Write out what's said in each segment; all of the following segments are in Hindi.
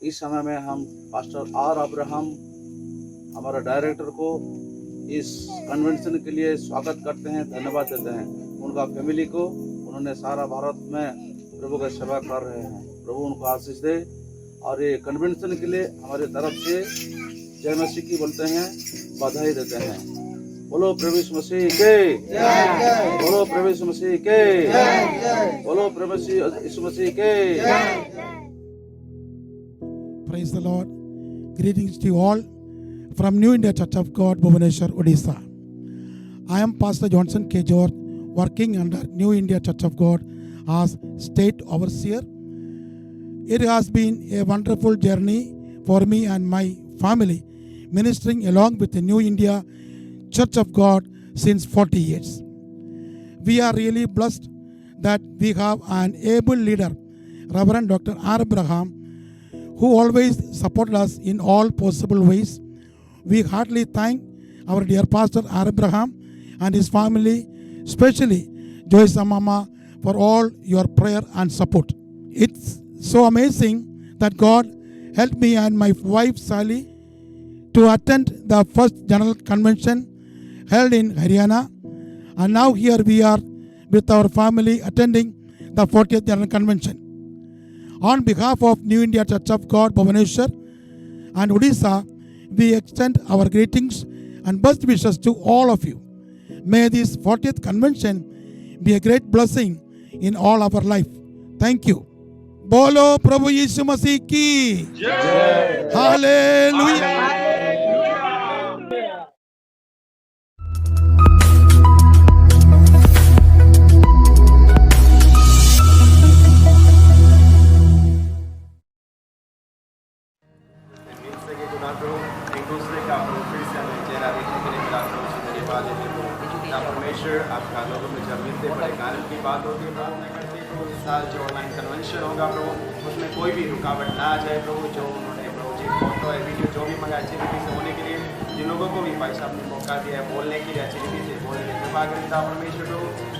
इस समय में हम पास्टर आर अब्राहम हमारा डायरेक्टर को इस कन्वेंशन के लिए स्वागत करते हैं, धन्यवाद देते हैं। उनका फैमिली को, उन्होंने सारा भारत में प्रभु का सेवा कर रहे हैं। प्रभु उनको आशीष दे। और ये कन्वेंशन के लिए हमारे तरफ से जय मसीह की बोलते हैं, बधाई देते हैं। बोलो प्रभु यीशु मसीह के, बोलो प्रभु यीशु मसीह के, बोलो प्रभु यीशु मसीह के। Praise the Lord. Greetings to you all from New India Church of God, Bhubaneswar, Odisha. I am Pastor Johnson K. George, working under New India Church of God as state overseer. It has been a wonderful journey for me and my family, ministering along with the New India Church of God since 40 years. We are really blessed that we have an able leader, Reverend Dr. R. Abraham, who always supported us in all possible ways. We heartily thank our dear Pastor R. Abraham and his family, especially Joyce Mama, for all your prayer and support. It's so amazing that God helped me and my wife Sally to attend the first general convention held in Haryana, and now here we are with our family attending the 40th general convention. On behalf of New India Church of God, Bhubaneswar and Odisha, we extend our greetings and best wishes to all of you. May this 40th convention be a great blessing in all our life. Thank you. Bolo Prabhu Yishu Masih ki Jai. Hallelujah. परमेश्वर आपका लोगों में जब मिलते बड़े कारण की बात होती है, प्रार्थना करते हैं प्रभु इस साल जो ऑनलाइन कन्वेंशन होगा प्रभु उसमें कोई भी रुकावट ना आ जाए प्रभु। जो उन्होंने प्रभु जी फोटो है वीडियो जो भी मंगाया अच्छी रीति से होने के लिए, जिन लोगों को भी भाई साहब ने मौका दिया है बोलने के लिए, अच्छी रीति से बोलने की कृपा करता हूँ परमेश्वर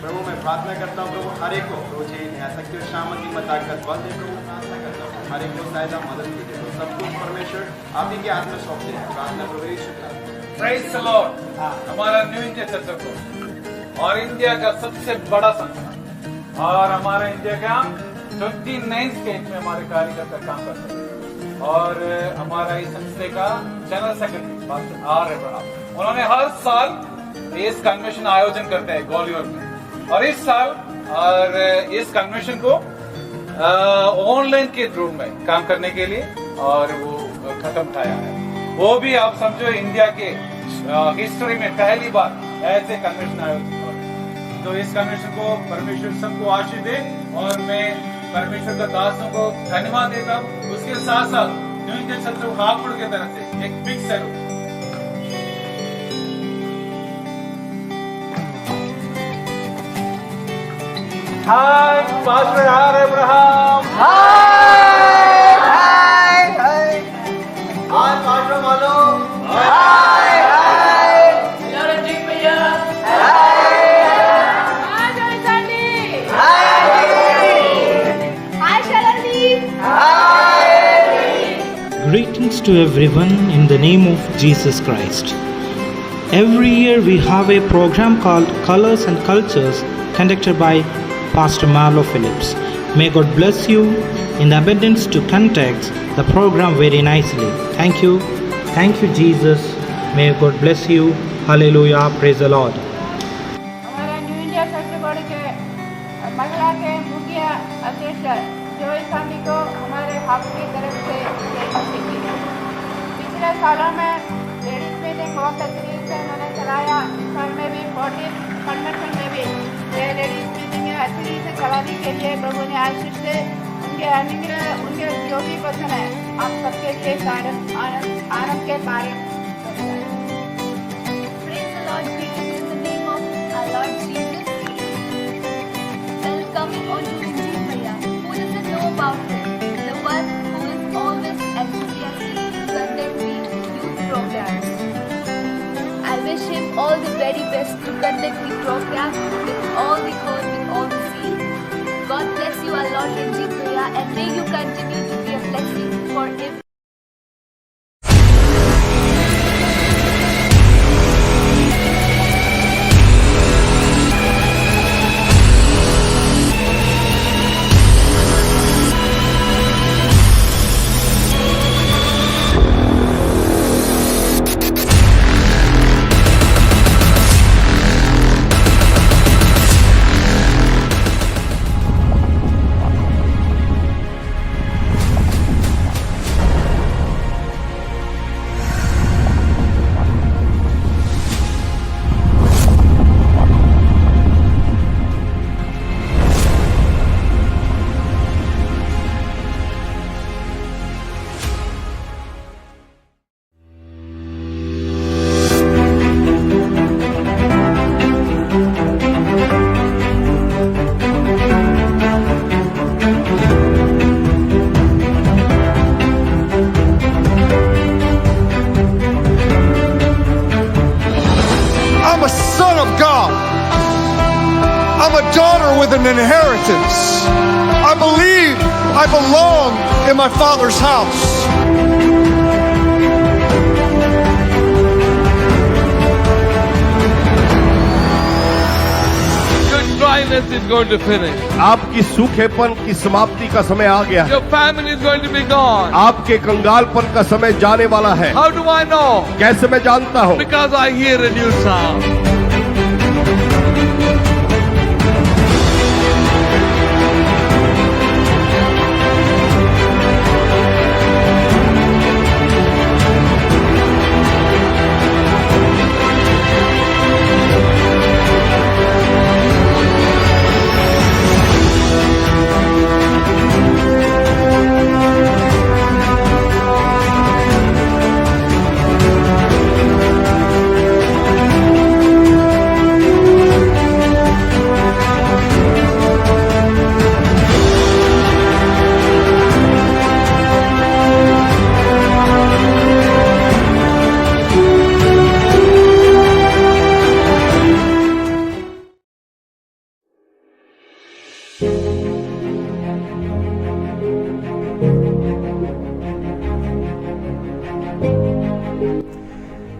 प्रभु मैं प्रार्थना करता हूँ प्रभु हर एक को प्रभु जी यहाँ तक कि शाम की ताकत बल दे प्रभु, प्रार्थना करता हूँ हर एक को सहायता मदद कीजिए तो सब कुछ परमेश्वर आप ही के हाथ में सौंपते हैं। प्रार्थना प्रभु यीशु का। Praise the Lord. हमारा न्यू इंडिया चर्च को और इंडिया का सबसे बड़ा संस्था और हमारा इंडिया का 29 स्टेट में हमारे कार्यकर्ता काम करते हैं और हमारा इस संस्था का general secretary pastor R Abraham, उन्होंने हर साल इस कन्वेंशन आयोजन करते हैं ग्वालियर में और इस साल और इस कन्वेंशन को ऑनलाइन के थ्रू में काम करने के लिए और वो खत्म उठाया है। वो भी आप समझो इंडिया के हिस्ट्री में पहली बार ऐसे कन्वेंशन आयोजित हो रहे। तो इस कन्वेंशन को परमेश्वर सबको आशीष दे और मैं परमेश्वर का दासों को धन्यवाद देता हूँ। उसके साथ साथ न्यू इंडिया चर्च हापुड़ की तरफ से एक big salute. Hi pastor R Abraham. Hi pastor Malo. Hi Ranjit भैया। Hi Sandy. Hi Sharandeep. Greetings to everyone in the name of Jesus Christ. Every year we have a program called Colors and Cultures conducted by Pastor Marlo Phillips. May God bless you in the abundance to conduct the program very nicely. Thank you. Thank you, Jesus. May God bless you. Hallelujah. Praise the Lord. हमारा न्यू इंडिया चर्च बोर्ड के महिला के मुख्य अध्यक्ष जोइस आंटी को हमारे हाथ की तरफ से पिछले सालों में लेडीज मीटिंग बहुत अच्छी से उन्होंने चलाया। इस साल में भी 40 कन्वेंशन में भी लेडीज मीटिंग अच्छी से चलाने के लिए प्रभु ने आशीष से उनके अनुग्रह उनके जो भी वचन है आप सबके लिए आनंद के कारण। Praise the Lord, greetings in the name of our Lord Jesus. Welcome on to Ranjeet Bhaiya. Who doesn't know about him? The one who is always enthusiastic to conduct the youth programs. I wish him all the very best to conduct the program with all the heart, with all the zeal. God bless you, our Lord Ranjeet Bhaiya, and may you continue to be a blessing for or if I'm a son of God. I'm a daughter with an inheritance. I believe I belong in my Father's house. Your dryness is going to finish. आपकी सूखेपन की समाप्ति का समय आ गया है। Your famine is going to be gone. आपके कंगालपन का समय जाने वाला है। How do I know? कैसे मैं जानता हूँ? Because I hear a new sound.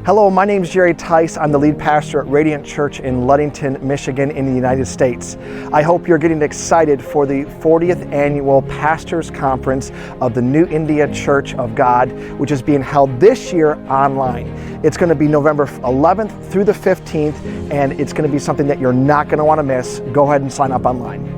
Hello, my name is Jerry Tice. I'm the lead pastor at Radiant Church in Ludington, Michigan in the United States. I hope you're getting excited for the 40th annual Pastors Conference of the New India Church of God, which is being held this year online. It's going to be November 11th through the 15th, and it's going to be something that you're not going to want to miss. Go ahead and sign up online.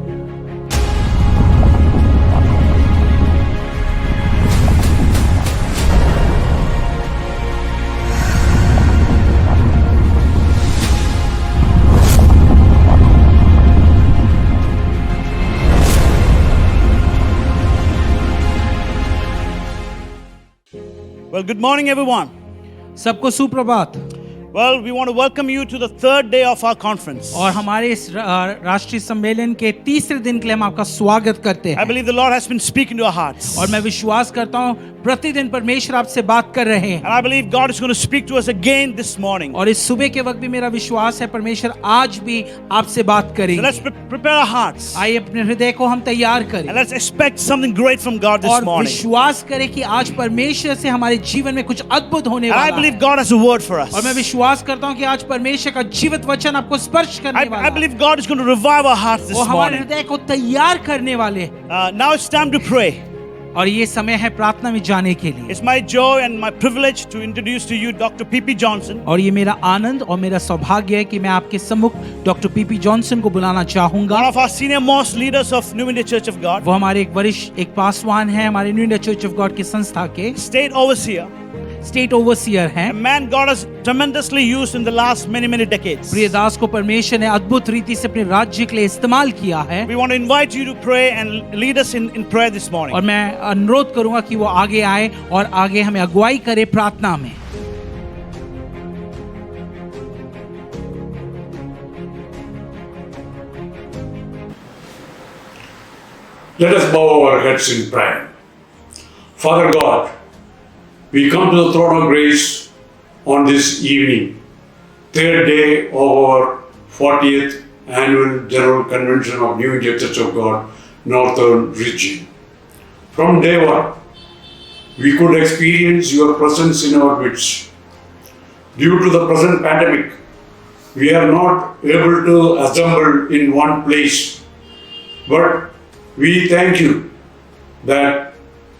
Well, good morning, everyone. सबको सुप्रभात। Well, we want to welcome you to the third day of our conference. और हमारे इस राष्ट्रीय सम्मेलन के तीसरे दिन के लिए हम आपका स्वागत करते हैं। I believe the Lord has been speaking to our hearts. और मैं विश्वास करता हूँ प्रतिदिन परमेश्वर आपसे बात कर रहे हैं। And I believe God is going to speak to us again this morning. और इस सुबह के वक्त भी मेरा विश्वास है परमेश्वर आज भी आपसे बात करेंगे। So let's prepare our hearts. आइए अपने हृदय को हम तैयार करें। And let's expect something great from God this और morning. विश्वास करें कि आज परमेश्वर से हमारे जीवन में कुछ अद्भुत होने वाला है। And I believe God has a word for us. और मैं विश्वास करता हूँ कि आज परमेश्वर का जीवित वचन आपको स्पर्श करने वाला है। I believe God is going to revive our hearts this वो हमारे morning. हृदय को तैयार करने वाले। Now it's time to pray. और ये समय है प्रार्थना में जाने के लिए। It's my joy and my privilege to introduce to you Dr. P.P. Johnson. और ये मेरा आनंद और मेरा सौभाग्य है कि मैं आपके सम्मुख डॉक्टर पीपी जॉनसन को बुलाना चाहूंगा। One of our senior most leaders of New India Church of God. वो हमारे एक वरिष्ठ एक पासवान है हमारे new India church of God की संस्था के State overseer. स्टेट ओवरसीयर हैं। A man God has tremendously used in the last many decades. Priyadas को परमेश्वर ने अद्भुत रीति से अपने राज्य के लिए इस्तेमाल किया है। We want to invite you to pray and lead us in prayer this morning. और मैं अनुरोध करूंगा कि वो आगे आए और आगे हमें अगुवाई करे प्रार्थना में। Let us bow our heads in prayer. Father God, we come to the throne of grace on this evening, third day of our 40th Annual General Convention of New India Church of God, Northern Region. From day one, we could experience your presence in our midst. Due to the present pandemic, we are not able to assemble in one place. But we thank you that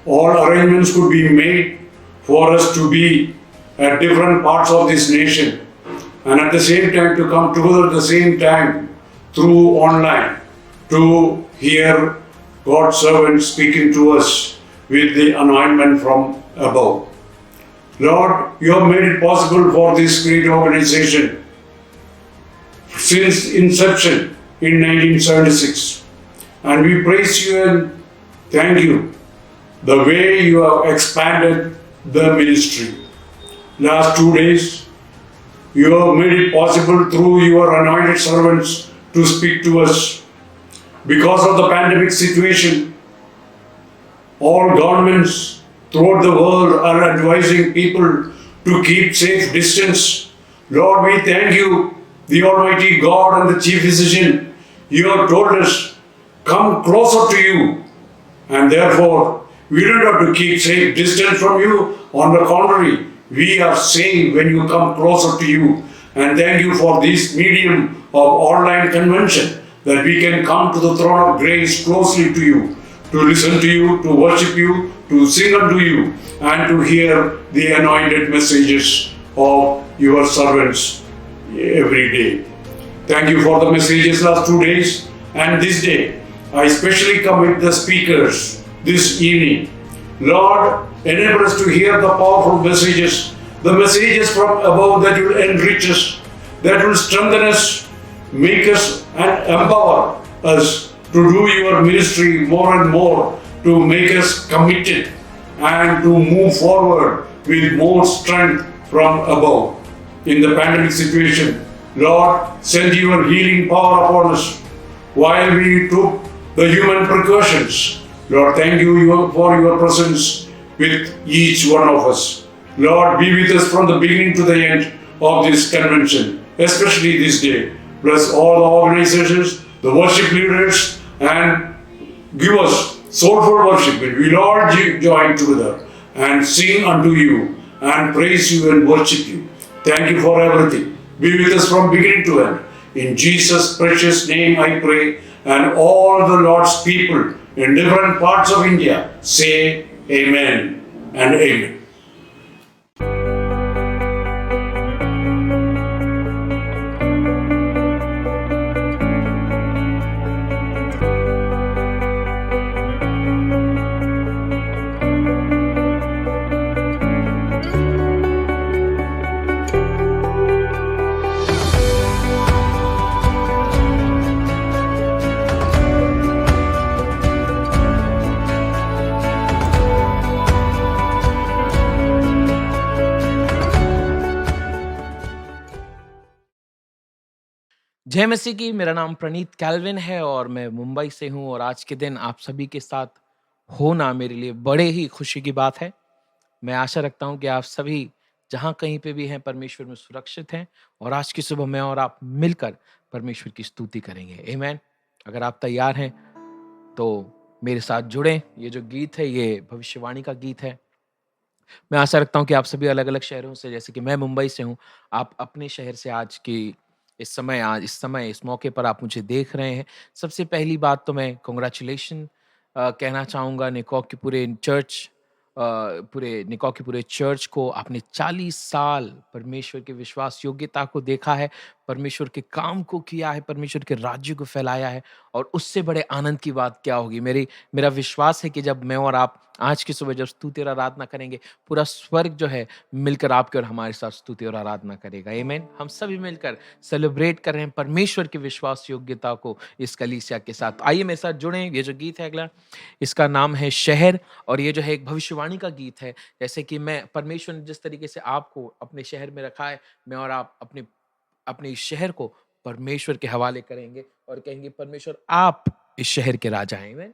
all arrangements could be made for us to be at different parts of this nation and at the same time to come together at the same time through online to hear God's servants speaking to us with the anointment from above. Lord, you have made it possible for this great organization since inception in 1976. And we praise you and thank you the way you have expanded the ministry. Last 2 days, you have made it possible through your anointed servants to speak to us. Because of the pandemic situation, all governments throughout the world are advising people to keep safe distance. Lord, we thank you, the Almighty God and the Chief Physician. You have told us, come closer to you, and therefore we don't have to keep safe distance from you. On the contrary, we are saved when you come closer to you. And thank you for this medium of online convention, that we can come to the throne of grace closely to you, to listen to you, to worship you, to sing unto you, and to hear the anointed messages of your servants every day. Thank you for the messages last 2 days and this day. I especially commit the speakers this evening. Lord, enable us to hear the powerful messages, the messages from above that will enrich us, that will strengthen us, make us and empower us to do your ministry more and more, to make us committed and to move forward with more strength from above. In the pandemic situation, Lord, send your healing power upon us while we took the human precautions. Lord, thank you for your presence with each one of us. Lord, be with us from the beginning to the end of this convention, especially this day. Bless all the organizations, the worship leaders, and give us soulful worship. We all join together and sing unto you and praise you and worship you. Thank you for everything. Be with us from beginning to end. In Jesus' precious name I pray, and all the Lord's people in different parts of India say amen and amen. जय मसीह की। मेरा नाम प्रणीत कैल्विन है और मैं मुंबई से हूं, और आज के दिन आप सभी के साथ होना मेरे लिए बड़े ही खुशी की बात है। मैं आशा रखता हूं कि आप सभी जहां कहीं पे भी हैं परमेश्वर में सुरक्षित हैं, और आज की सुबह मैं और आप मिलकर परमेश्वर की स्तुति करेंगे। आमीन। अगर आप तैयार हैं तो मेरे साथ जुड़ें। ये जो गीत है ये भविष्यवाणी का गीत है। मैं आशा रखता हूं कि आप सभी अलग अलग शहरों से, जैसे कि मैं मुंबई से हूं, आप अपने शहर से आज की इस मौके पर आप मुझे देख रहे हैं। सबसे पहली बात तो मैं कांग्रेचुलेशन कहना चाहूँगा निकॉ के पूरे चर्च को। आपने 40 साल परमेश्वर के विश्वास योग्यता को देखा है, परमेश्वर के काम को किया है, परमेश्वर के राज्य को फैलाया है, और उससे बड़े आनंद की बात क्या होगी। मेरा विश्वास है कि जब मैं और आप आज की सुबह जब स्तुति और आराधना करेंगे, पूरा स्वर्ग जो है मिलकर आपके और हमारे साथ स्तुति और आराधना करेगा। आमीन। हम सभी मिलकर सेलिब्रेट कर रहे हैं परमेश्वर की विश्वास योग्यता को इस कलीसिया के साथ। आइए मेरे साथ जुड़ें। ये जो गीत है अगला, इसका नाम है शहर, और ये जो है एक भविष्यवाणी का गीत है। जैसे कि मैं परमेश्वर ने जिस तरीके से आपको अपने शहर में रखा है, मैं और आप अपने इस शहर को परमेश्वर के हवाले करेंगे और कहेंगे परमेश्वर आप इस शहर के राजा हैं। आमीन।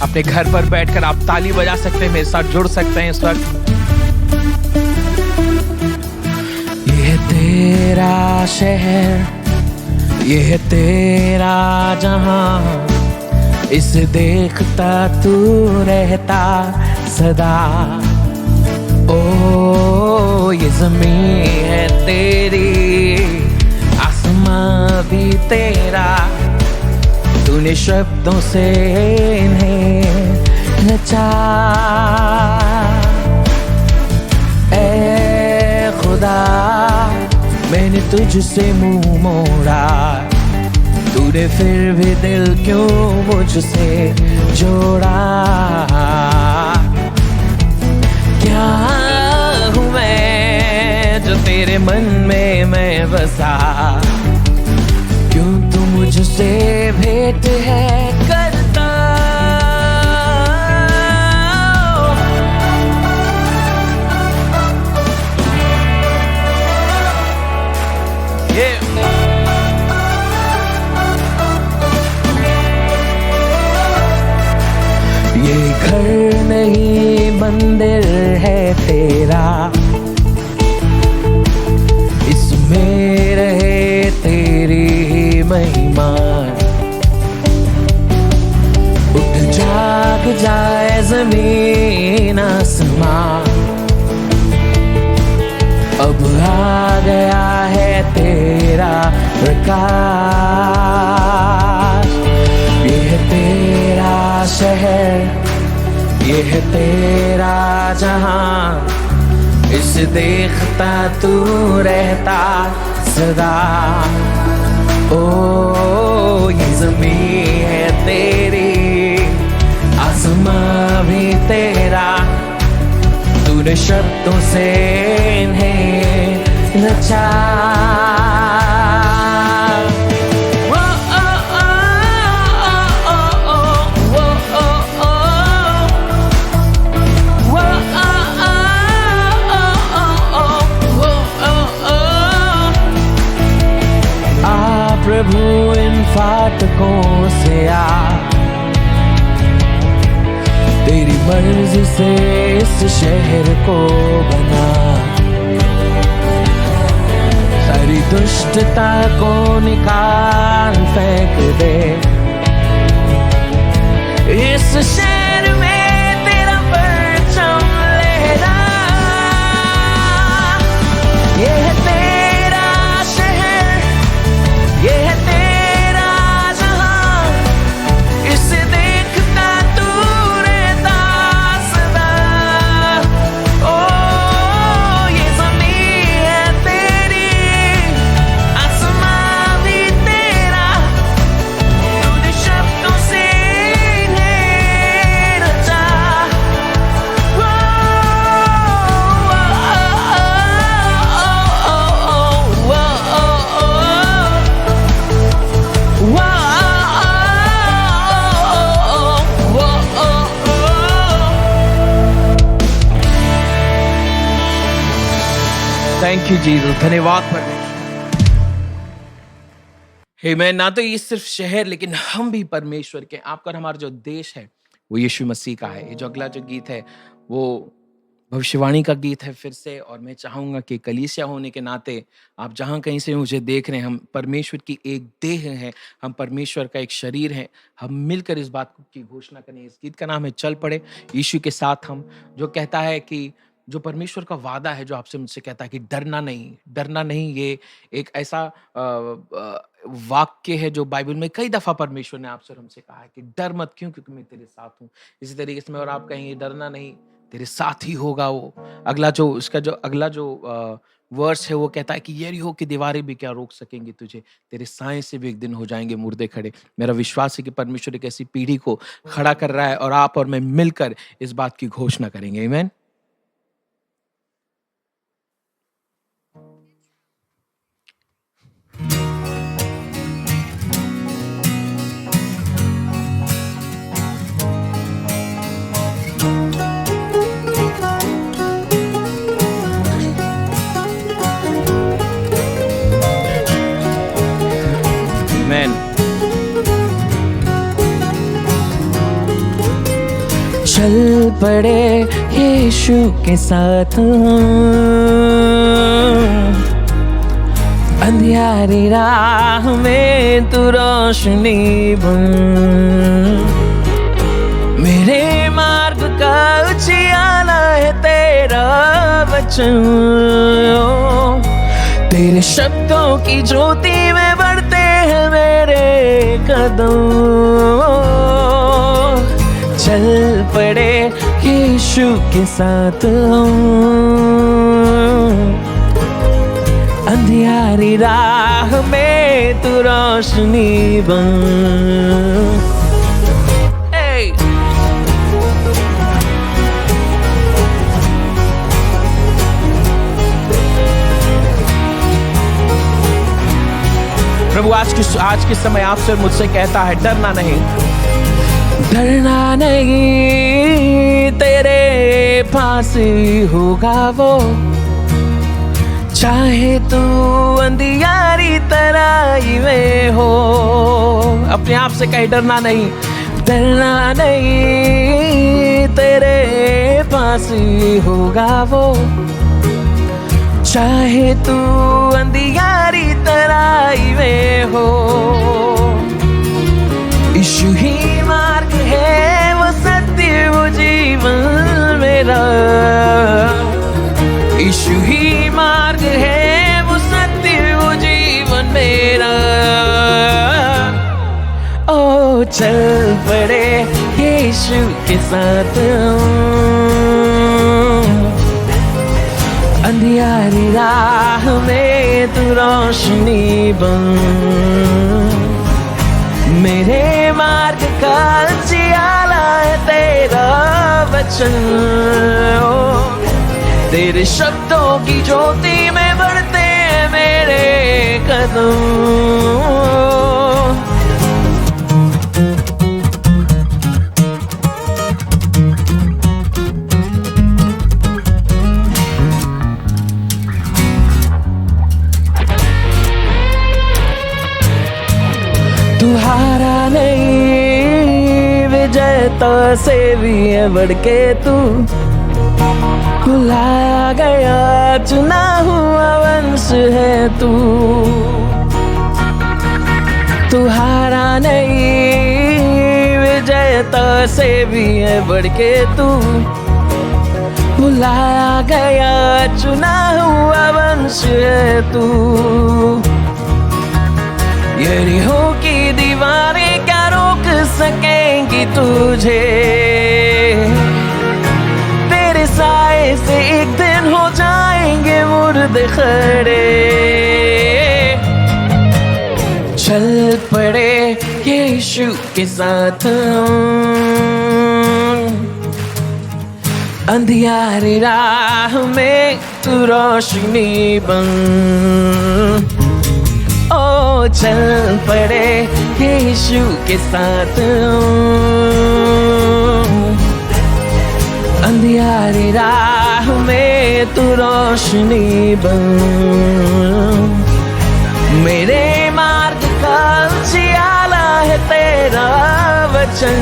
अपने घर पर बैठकर आप ताली बजा सकते हैं, मेरे साथ जुड़ सकते हैं इस वक्त। ये तेरा शहर, ये है तेरा जहां, इसे देखता तू रहता सदा। ओ ये ज़मीं है तेरी, आसमां भी तेरा, तूने शब्दों से इन्हें रचा। ऐ खुदा मैंने तुझसे मुंह मोड़ा, तूने फिर भी दिल क्यों मुझसे जोड़ा। क्या हूँ मैं जो तेरे मन में मैं बसा, क्यों तू मुझसे भेंट है करता। ये घर नहीं मंदिर है तेरा, इसमें रहे तेरी महिमा। उठ जाग जाए ज़मीन आसमां, अब आ गया है तेरा प्रकाश। ये है तेरा शहर, ये है तेरा जहां, इसे देखता तू रहता सदा। ओ ये ज़मीं है तेरी, आसमां भी तेरा, तूने शब्दों से इन्हें रचा। प्रभु इन फाटकों से आ, तेरी मर्जी से इस शहर को बना। सारी दुष्टता को निकाल फेंक दे, इस शहर में तेरा परचम लहरा। ये है तेरा शहर, ये है तेरा जहां, इसे देखता तू रहता सदा। ओ ये ज़मीं है तेरी, आसमां भी तेरा, तूने शब्दों से इन्हें रचा। थैंक यू जीसस, धन्यवाद परमेश्वर। हे मैं ना तो ये सिर्फ शहर, लेकिन हम भी परमेश्वर के। आपका हमारा जो देश है वो यीशु मसीह का है। ये जो अगला जो गीत है वो भविष्यवाणी का गीत है फिर से। और मैं चाहूंगा कि कलीसिया होने के नाते आप जहां कहीं से मुझे देख रहे हैं, हम परमेश्वर की एक देह हैं, हम परमेश्वर का एक शरीर हैं। हम मिलकर इस बात की घोषणा करें। इस गीत का नाम है चल पड़े यीशु के साथ हम, जो कहता है कि जो परमेश्वर का वादा है, जो आपसे मुझसे कहता है कि डरना नहीं, डरना नहीं। ये एक ऐसा वाक्य है जो बाइबल में कई दफा परमेश्वर ने आपसे और हमसे कहा है कि डर मत, क्योंकि मैं तेरे साथ हूँ। इसी तरीके से मैं और आप कहेंगे डरना नहीं, तेरे साथ ही होगा वो। अगला जो उसका जो अगला जो वर्स है वो कहता है कि यरीहो की दीवारें भी क्या रोक सकेंगी तुझे, तेरे साए से भी एक दिन हो जाएंगे मुर्दे खड़े। मेरा विश्वास है कि परमेश्वर एक ऐसी पीढ़ी को खड़ा कर रहा है और आप और मैं मिलकर इस बात की घोषणा करेंगे। आमीन। आमीन। चल पड़े यीशु के साथ, अंधियारी राह में तू रोशनी बन, मेरे मार्ग का उजियाला है तेरा वचन। तेरे शब्दों की ज्योति में बढ़ते हैं मेरे कदम। चल पड़े यीशु के साथ हम, अंधियारी राह में तू रोशनी बन। प्रभु आज के समय आपसे और मुझसे कहता है, डरना नहीं, डरना नहीं, तेरे पास ही होगा वो। चाहे तू अंधियारी तराई में हो, अपने आप से कहे डरना नहीं, डरना नहीं, तेरे पास ही होगा वो। चाहे तू अंधियारी तराई में हो, यीशु ही मार्ग है, वो सत्य, वो जीवन मेरा। यीशु ही मार्ग है, वो सत्य, वो जीवन मेरा। ओ चल पड़े यीशु के साथ, अंधियारी राह में तू रोशनी बन, मेरे मार्ग का उजियाला है तेरा वचन। तेरे शब्दों की ज्योति में बढ़ते हैं मेरे कदम। तू हारा नहीं, विजेता से भी है बढ़ के तू। बुलाया गया चुना हुआ वंश है तू। तू हारा नहीं, विजेता से भी है बढ़ के तू। बुलाया गया चुना हुआ वंश है तू। यरीहो की दीवारें क्या रोक सकेंगी तुझे, तेरे साए से एक दिन हो जाएंगे मुर्दे खड़े। चल पड़े यीशु के साथ, अंधियारी राह में तू रोशनी बन। ओ चल पड़े यीशु के साथ, अंधियारी राह में तू रोशनी बन, मेरे मार्ग का उजियाला है तेरा वचन।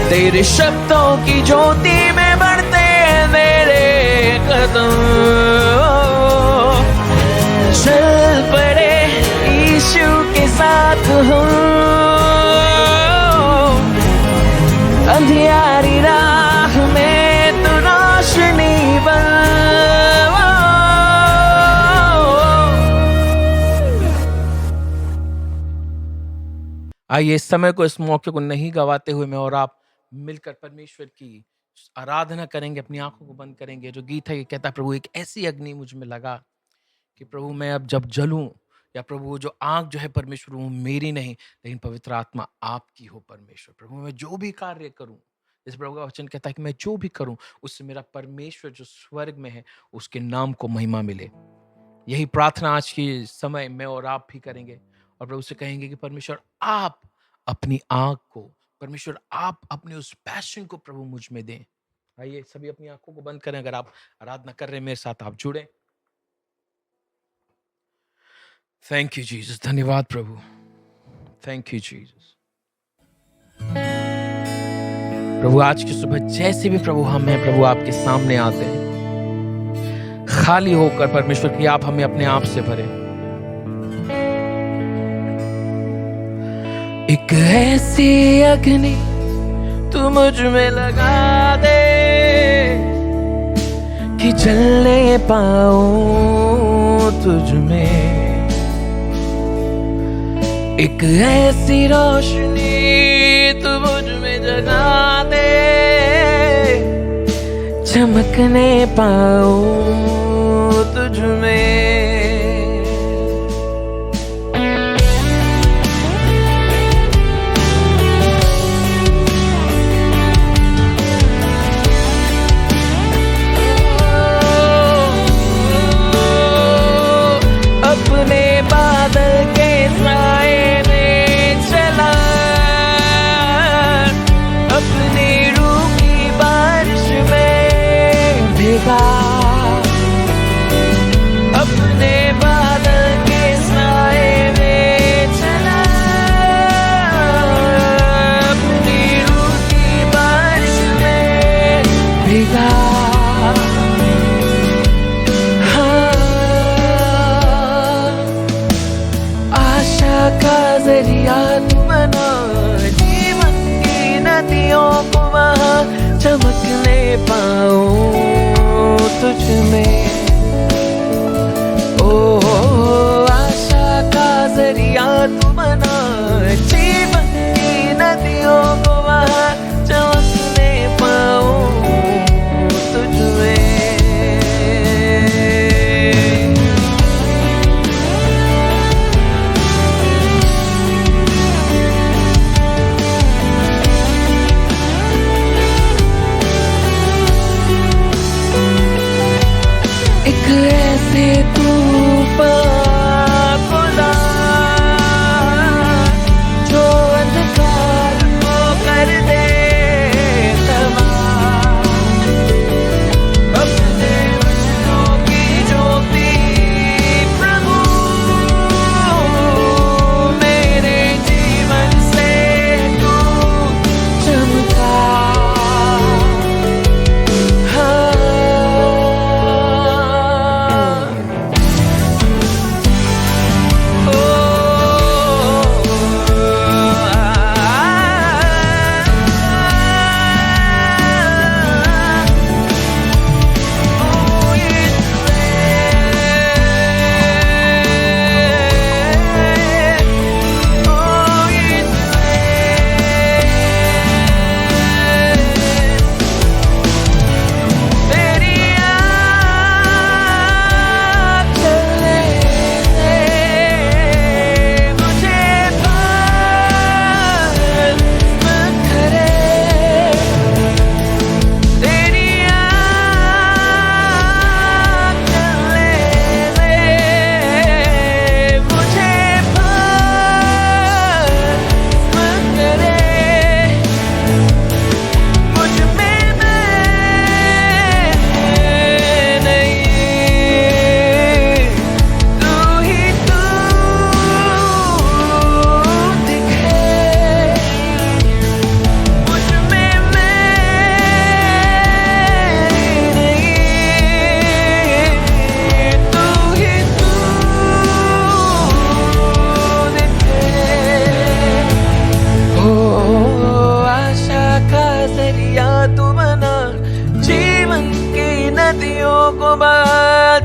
तेरे शब्दों की ज्योति में बढ़ते हैं मेरे कदम। चल पड़े यीशु के साथ हम, अंधियारी राह में तू रोशनी बन। आइए इस समय को, इस मौके को नहीं गवाते हुए मैं और आप मिलकर परमेश्वर की आराधना करेंगे, अपनी आंखों को बंद करेंगे। जो गीत है ये कहता है, प्रभु एक ऐसी अग्नि मुझ में लगा कि प्रभु मैं अब जब जलूं, या प्रभु जो आग जो है परमेश्वर वो मेरी नहीं लेकिन पवित्र आत्मा आपकी हो परमेश्वर। प्रभु मैं जो भी कार्य करूं, इस प्रभु का वचन कहता है कि मैं जो भी करूं उससे मेरा परमेश्वर जो स्वर्ग में है उसके नाम को महिमा मिले। यही प्रार्थना आज के समय में और आप भी करेंगे और प्रभु से कहेंगे कि परमेश्वर आप अपनी आग को, परमेश्वर आप अपने उस पैशन को प्रभु मुझ में दें। आइए सभी अपनी आंखों को बंद करें। अगर आप आराधना कर रहे हैं मेरे साथ, आप जुड़ें। थैंक यू जीसस, धन्यवाद प्रभु, थैंक यू जीसस। प्रभु आज की सुबह जैसे भी प्रभु हम हैं प्रभु आपके सामने आते हैं, खाली होकर परमेश्वर की आप हमें अपने आप से भरे। एक ऐसी अग्नि तू मुझ में लगा दे कि जलने पाऊं तुझ में। एक ऐसी रोशनी तू मुझ में जगा दे, चमकने पाऊं तुझ में। अपने बादल के साए में चला, अपनी रूह की बारिश में भीगा। अपने बादल के साए में चला, अपनी रूह की बारिश में भीगा। का जरिया तू बना, जीवन की नदियों को वहाँ चमकने पाऊं तुझ में। ओ आशा का जरिया तू बना, जीवन की नदियों को वहाँ चमकने पाऊं तुझ में। ऐसे तूफान खुदा जो अंधकार को कर दे तबाह, अपने वचनों की ज्योति प्रभु मेरे जीवन से तू चमका।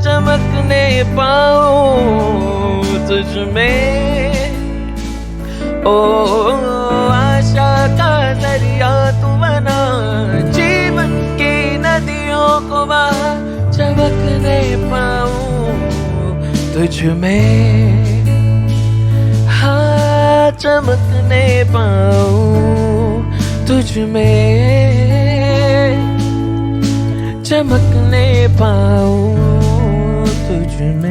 चमकने पाऊं तुझ में। ओ आशा का जरिया तू बना, जीवन की नदियों को बहा, चमकने पाऊं तुझ में। हाँ चमकने पाऊं तुझ में, चमकने पाऊं तुझ में।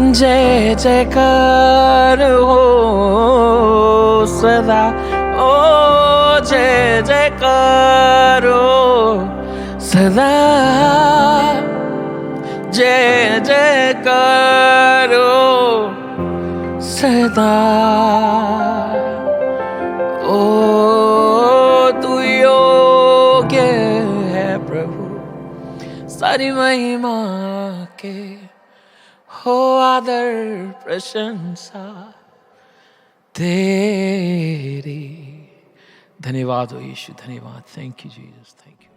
जय जयकार हो सदा, ओ जय जयकार हो सदा, जय जयकार हो सदा। ओ तू योग्य है प्रभु सारी महिमा के, हो आदर प्रशंसा तेरी। धन्यवाद हो यीशु, धन्यवाद। Thank you Jesus, thank you.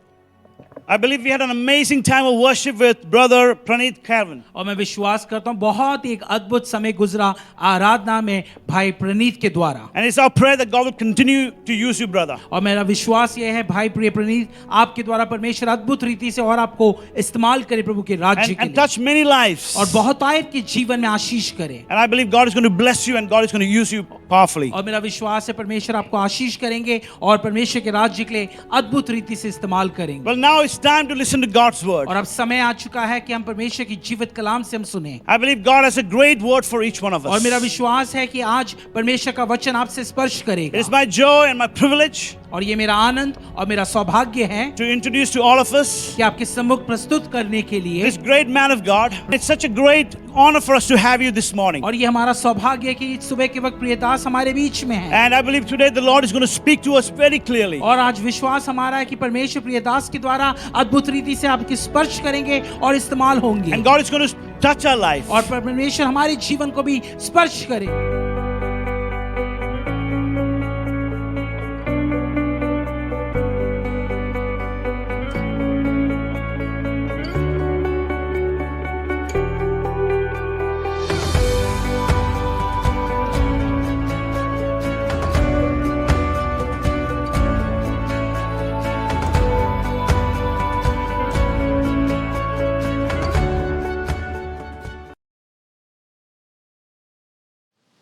I believe we had an amazing time of worship with brother Praneeth Calvin. और मैं विश्वास करता हूँ बहुत ही एक अद्भुत समय गुजरा आराधना में भाई प्रणीत के द्वारा। And it's our prayer that God will continue to use you, brother. और मेरा विश्वास यह है भाई प्रिय प्रणीत, आपके द्वारा परमेश्वर अद्भुत रीति से और आपको इस्तेमाल करे प्रभु के राज्य के लिए, and touch many lives. और बहुत आयत के जीवन में आशीष करे। And I believe God is going to bless you and God is going to use you powerfully. और मेरा विश्वास है परमेश्वर आपको आशीष करेंगे और परमेश्वर के राज्य के लिए अद्भुत रीति से इस्तेमाल करेंगे। Well, now it's time to listen to God's word. और अब समय आ चुका है कि हम परमेश्वर की जीवित कलाम से हम सुने। I believe God has a great word for each one of us. और मेरा विश्वास है कि आज परमेश्वर का वचन आपसे स्पर्श करेगा। It is my joy and my privilege और ये मेरा आनंद और मेरा सौभाग्य है to introduce to all of us कि आपके सम्मुख प्रस्तुत करने के लिए this great man of God. It's such a great honor for us to have you this morning. और ये हमारा सौभाग्य है कि सुबह के वक्त प्रियदास हमारे बीच में है। And I believe today the Lord is going to speak to us very clearly. और आज विश्वास हमारा है कि परमेश्वर प्रियदास के द्वारा अद्भुत रीति से आपके स्पर्श करेंगे और इस्तेमाल होंगे। And God is going to touch our life. और परमेश्वर हमारे जीवन को भी स्पर्श करे।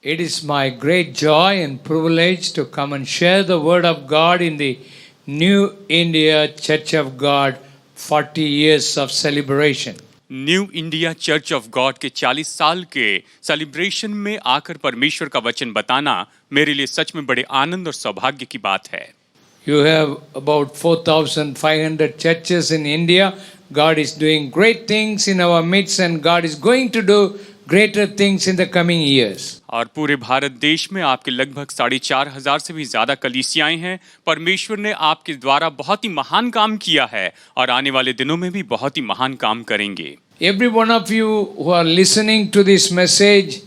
It is my great joy and privilege to come and share the Word of God in the New India Church of God 40 years of celebration. New India church of God के 40 साल के सेलिब्रेशन में आकर परमेश्वर का वचन बताना मेरे लिए सच में बड़े आनंद और सौभाग्य की बात है। You have about 4,500 churches in India. God is doing great things in our midst and God is going to do greater things in the coming years. और पूरे भारत देश में आपके लगभग 4,500 से भी ज्यादा कलीसियाएं हैं। परमेश्वर ने आपके द्वारा बहुत ही महान काम किया है और आने वाले दिनों में भी बहुत ही महान काम करेंगे। Every one of you who are listening to this message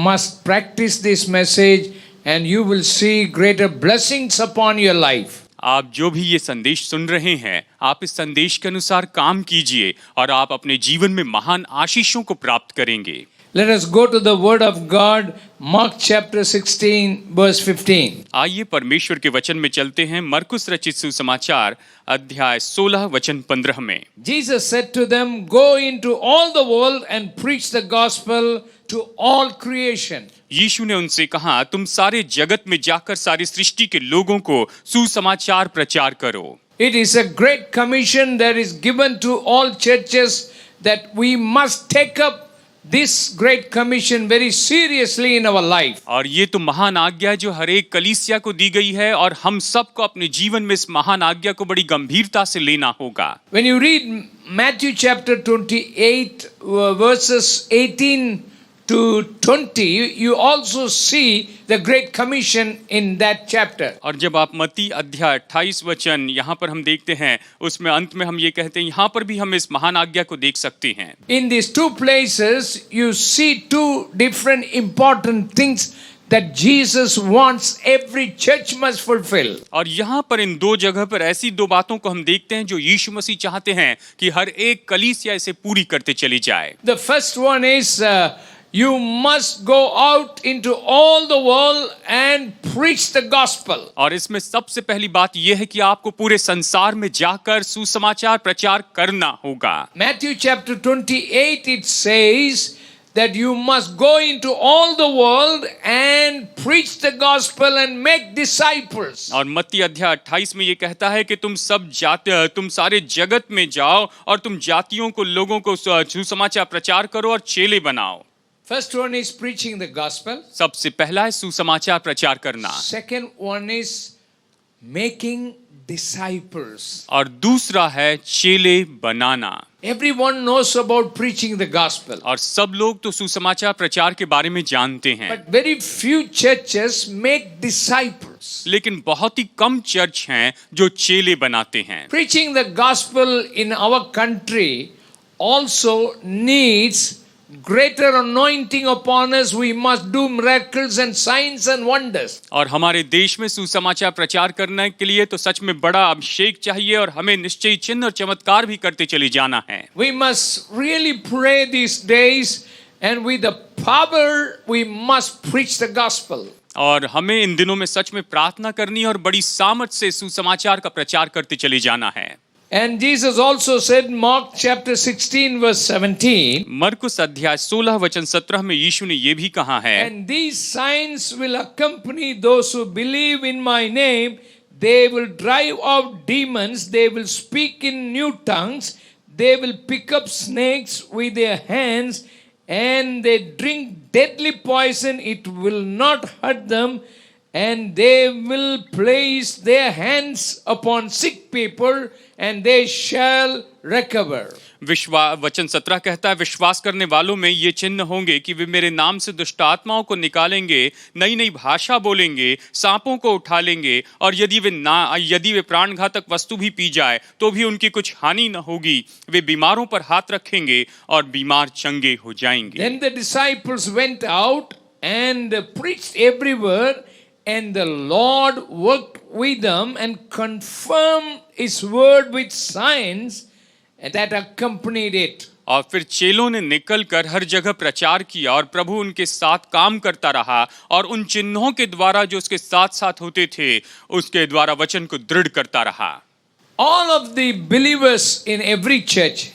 must practice this message and you will see greater blessings upon your life. आप जो भी ये संदेश सुन रहे हैं, आप इस संदेश के अनुसार काम कीजिए और आप अपने जीवन में महान आशीषों को प्राप्त करेंगे। Let us go to the word of God, Mark chapter 16 verse 15. आइए परमेश्वर के वचन में चलते हैं। मरकुस रचित सुसमाचार अध्याय 16 वचन 15 में। Jesus said to them, go into all the world and preach the gospel to all creation. यीशु ने उनसे कहा, तुम सारे जगत में जाकर सारी सृष्टि के लोगों को सुसमाचार प्रचार करो। It is a great commission that is given to all churches that we must take up this great commission very seriously in our life. और ये तो महान आज्ञा जो हर एक कलीसिया को दी गई है और हम सबको अपने जीवन में इस महान आज्ञा को बड़ी गंभीरता से लेना होगा। When you read Matthew chapter 28 verses 18 to 20, you also see the Great Commission in that chapter. और जब आप मत्ती अध्याय 28 वचन यहाँ पर हम देखते हैं, उसमें अंत में हम ये कहते हैं, यहाँ पर भी हम इस महान आज्ञा को देख सकते हैं। In these two places, you see two different important things that Jesus wants every church must fulfill. और यहाँ पर इन दो जगह पर ऐसी दो बातों को हम देखते हैं जो यीशु मसीह चाहते हैं कि हर एक कलीसिया इसे पूरी करते चली जाए। The first one is you must go out into all the world and preach the gospel. और इसमें सबसे पहली बात यह है कि आपको पूरे संसार में जाकर सुसमाचार प्रचार करना होगा। Matthew chapter 28 it says that you must go into all the world and preach the gospel and make disciples. और मत्ती अध्याय 28 में ये कहता है कि तुम सारे जगत में जाओ और तुम जातियों को लोगों को सुसमाचार प्रचार करो और चेले बनाओ। First one is preaching the gospel. सबसे पहला है सुसमाचार प्रचार करना, Second one is making disciples. और दूसरा है चेले बनाना। Everyone knows about preaching the gospel. और सब लोग तो सुसमाचार प्रचार के बारे में जानते हैं, But very few churches make disciples. लेकिन बहुत ही कम चर्च हैं जो चेले बनाते हैं। Preaching the gospel in our country also needs greater anointing upon us. We must do miracles and signs and wonders. और हमारे देश में सुसमाचार प्रचार करने के लिए तो सच में बड़ा अभिषेक चाहिए, और हमें निश्चय चिन्ह और चमत्कार भी करते चले जाना है। We must really pray these days, and with the power we must preach the gospel. और हमें इन दिनों में सच में प्रार्थना करनी और बड़ी सामर्थ से सुसमाचार का प्रचार करते चले जाना है। And Jesus also said, Mark chapter 16 verse 17, मरकुस अध्याय 16 वचन 17 में यीशु ने ये भी कहा है, and these signs will accompany those who believe in my name. They will drive out demons, they will speak in new tongues, they will pick up snakes with their hands, and they drink deadly poison, it will not hurt them, and they will place their hands upon sick people and they shall recover. वचन 17 कहता है, विश्वास करने वालों में ये चिन्ह होंगे कि वे मेरे नाम से दुष्ट आत्माओं को निकालेंगे, नई नई भाषा बोलेंगे, सांपों को उठा लेंगे, और यदि वे प्राणघातक वस्तु भी पी जाए तो भी उनकी कुछ हानि न होगी। वे बीमारों पर हाथ रखेंगे और बीमार चंगे हो जाएंगे। Then the disciples went out and preached everywhere, and the Lord worked with them and confirmed his word with signs that accompanied it. और फिर चेलों ने निकलकर हर जगह प्रचार किया, और प्रभु उनके साथ काम करता रहा, और उन चिन्हों के द्वारा जो उसके साथ साथ होते थे उसके द्वारा वचन को दृढ़ करता रहा। All of the believers in every church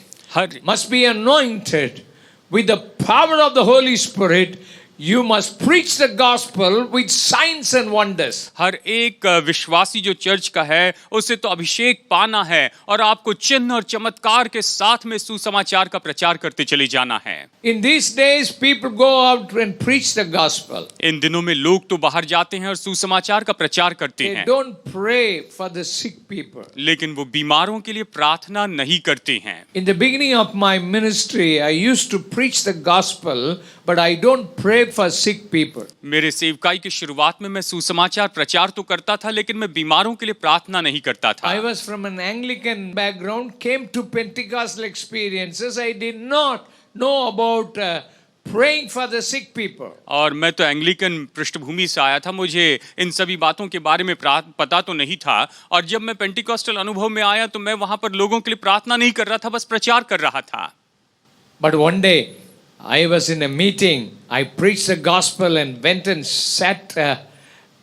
must be anointed with the power of the Holy Spirit. You must preach the gospel with signs and wonders. हर एक विश्वासी जो चर्च का है उसे तो अभिषेक पाना है, और आपको चिन्ह और चमत्कार के साथ में सुसमाचार का प्रचार करते चले जाना है। In these days people go out and preach the gospel. इन दिनों में लोग तो बाहर जाते हैं और सुसमाचार का प्रचार करते They हैं, don't pray for the sick people. लेकिन वो बीमारों के लिए प्रार्थना नहीं करते हैं। In the beginning of my ministry, I used to preach the gospel, but I don't pray for sick people. मेरे सेवकाई की शुरुआत में मैं सुसमाचार प्रचार तो करता था, लेकिन मैं बीमारों के लिए प्रार्थना नहीं करता था। I was from an Anglican background, came to Pentecostal experiences. I did not know about praying for the sick people. और मैं तो एंग्लिकन पृष्ठभूमि से आया था, मुझे इन सभी बातों के बारे में पता तो नहीं था, और जब मैं पेंटिकॉस्टल अनुभव में आया तो मैं वहां पर लोगों के लिए प्रार्थना नहीं कर रहा था, बस प्रचार कर रहा था। But one day I was in a meeting, I preached the gospel and went and sat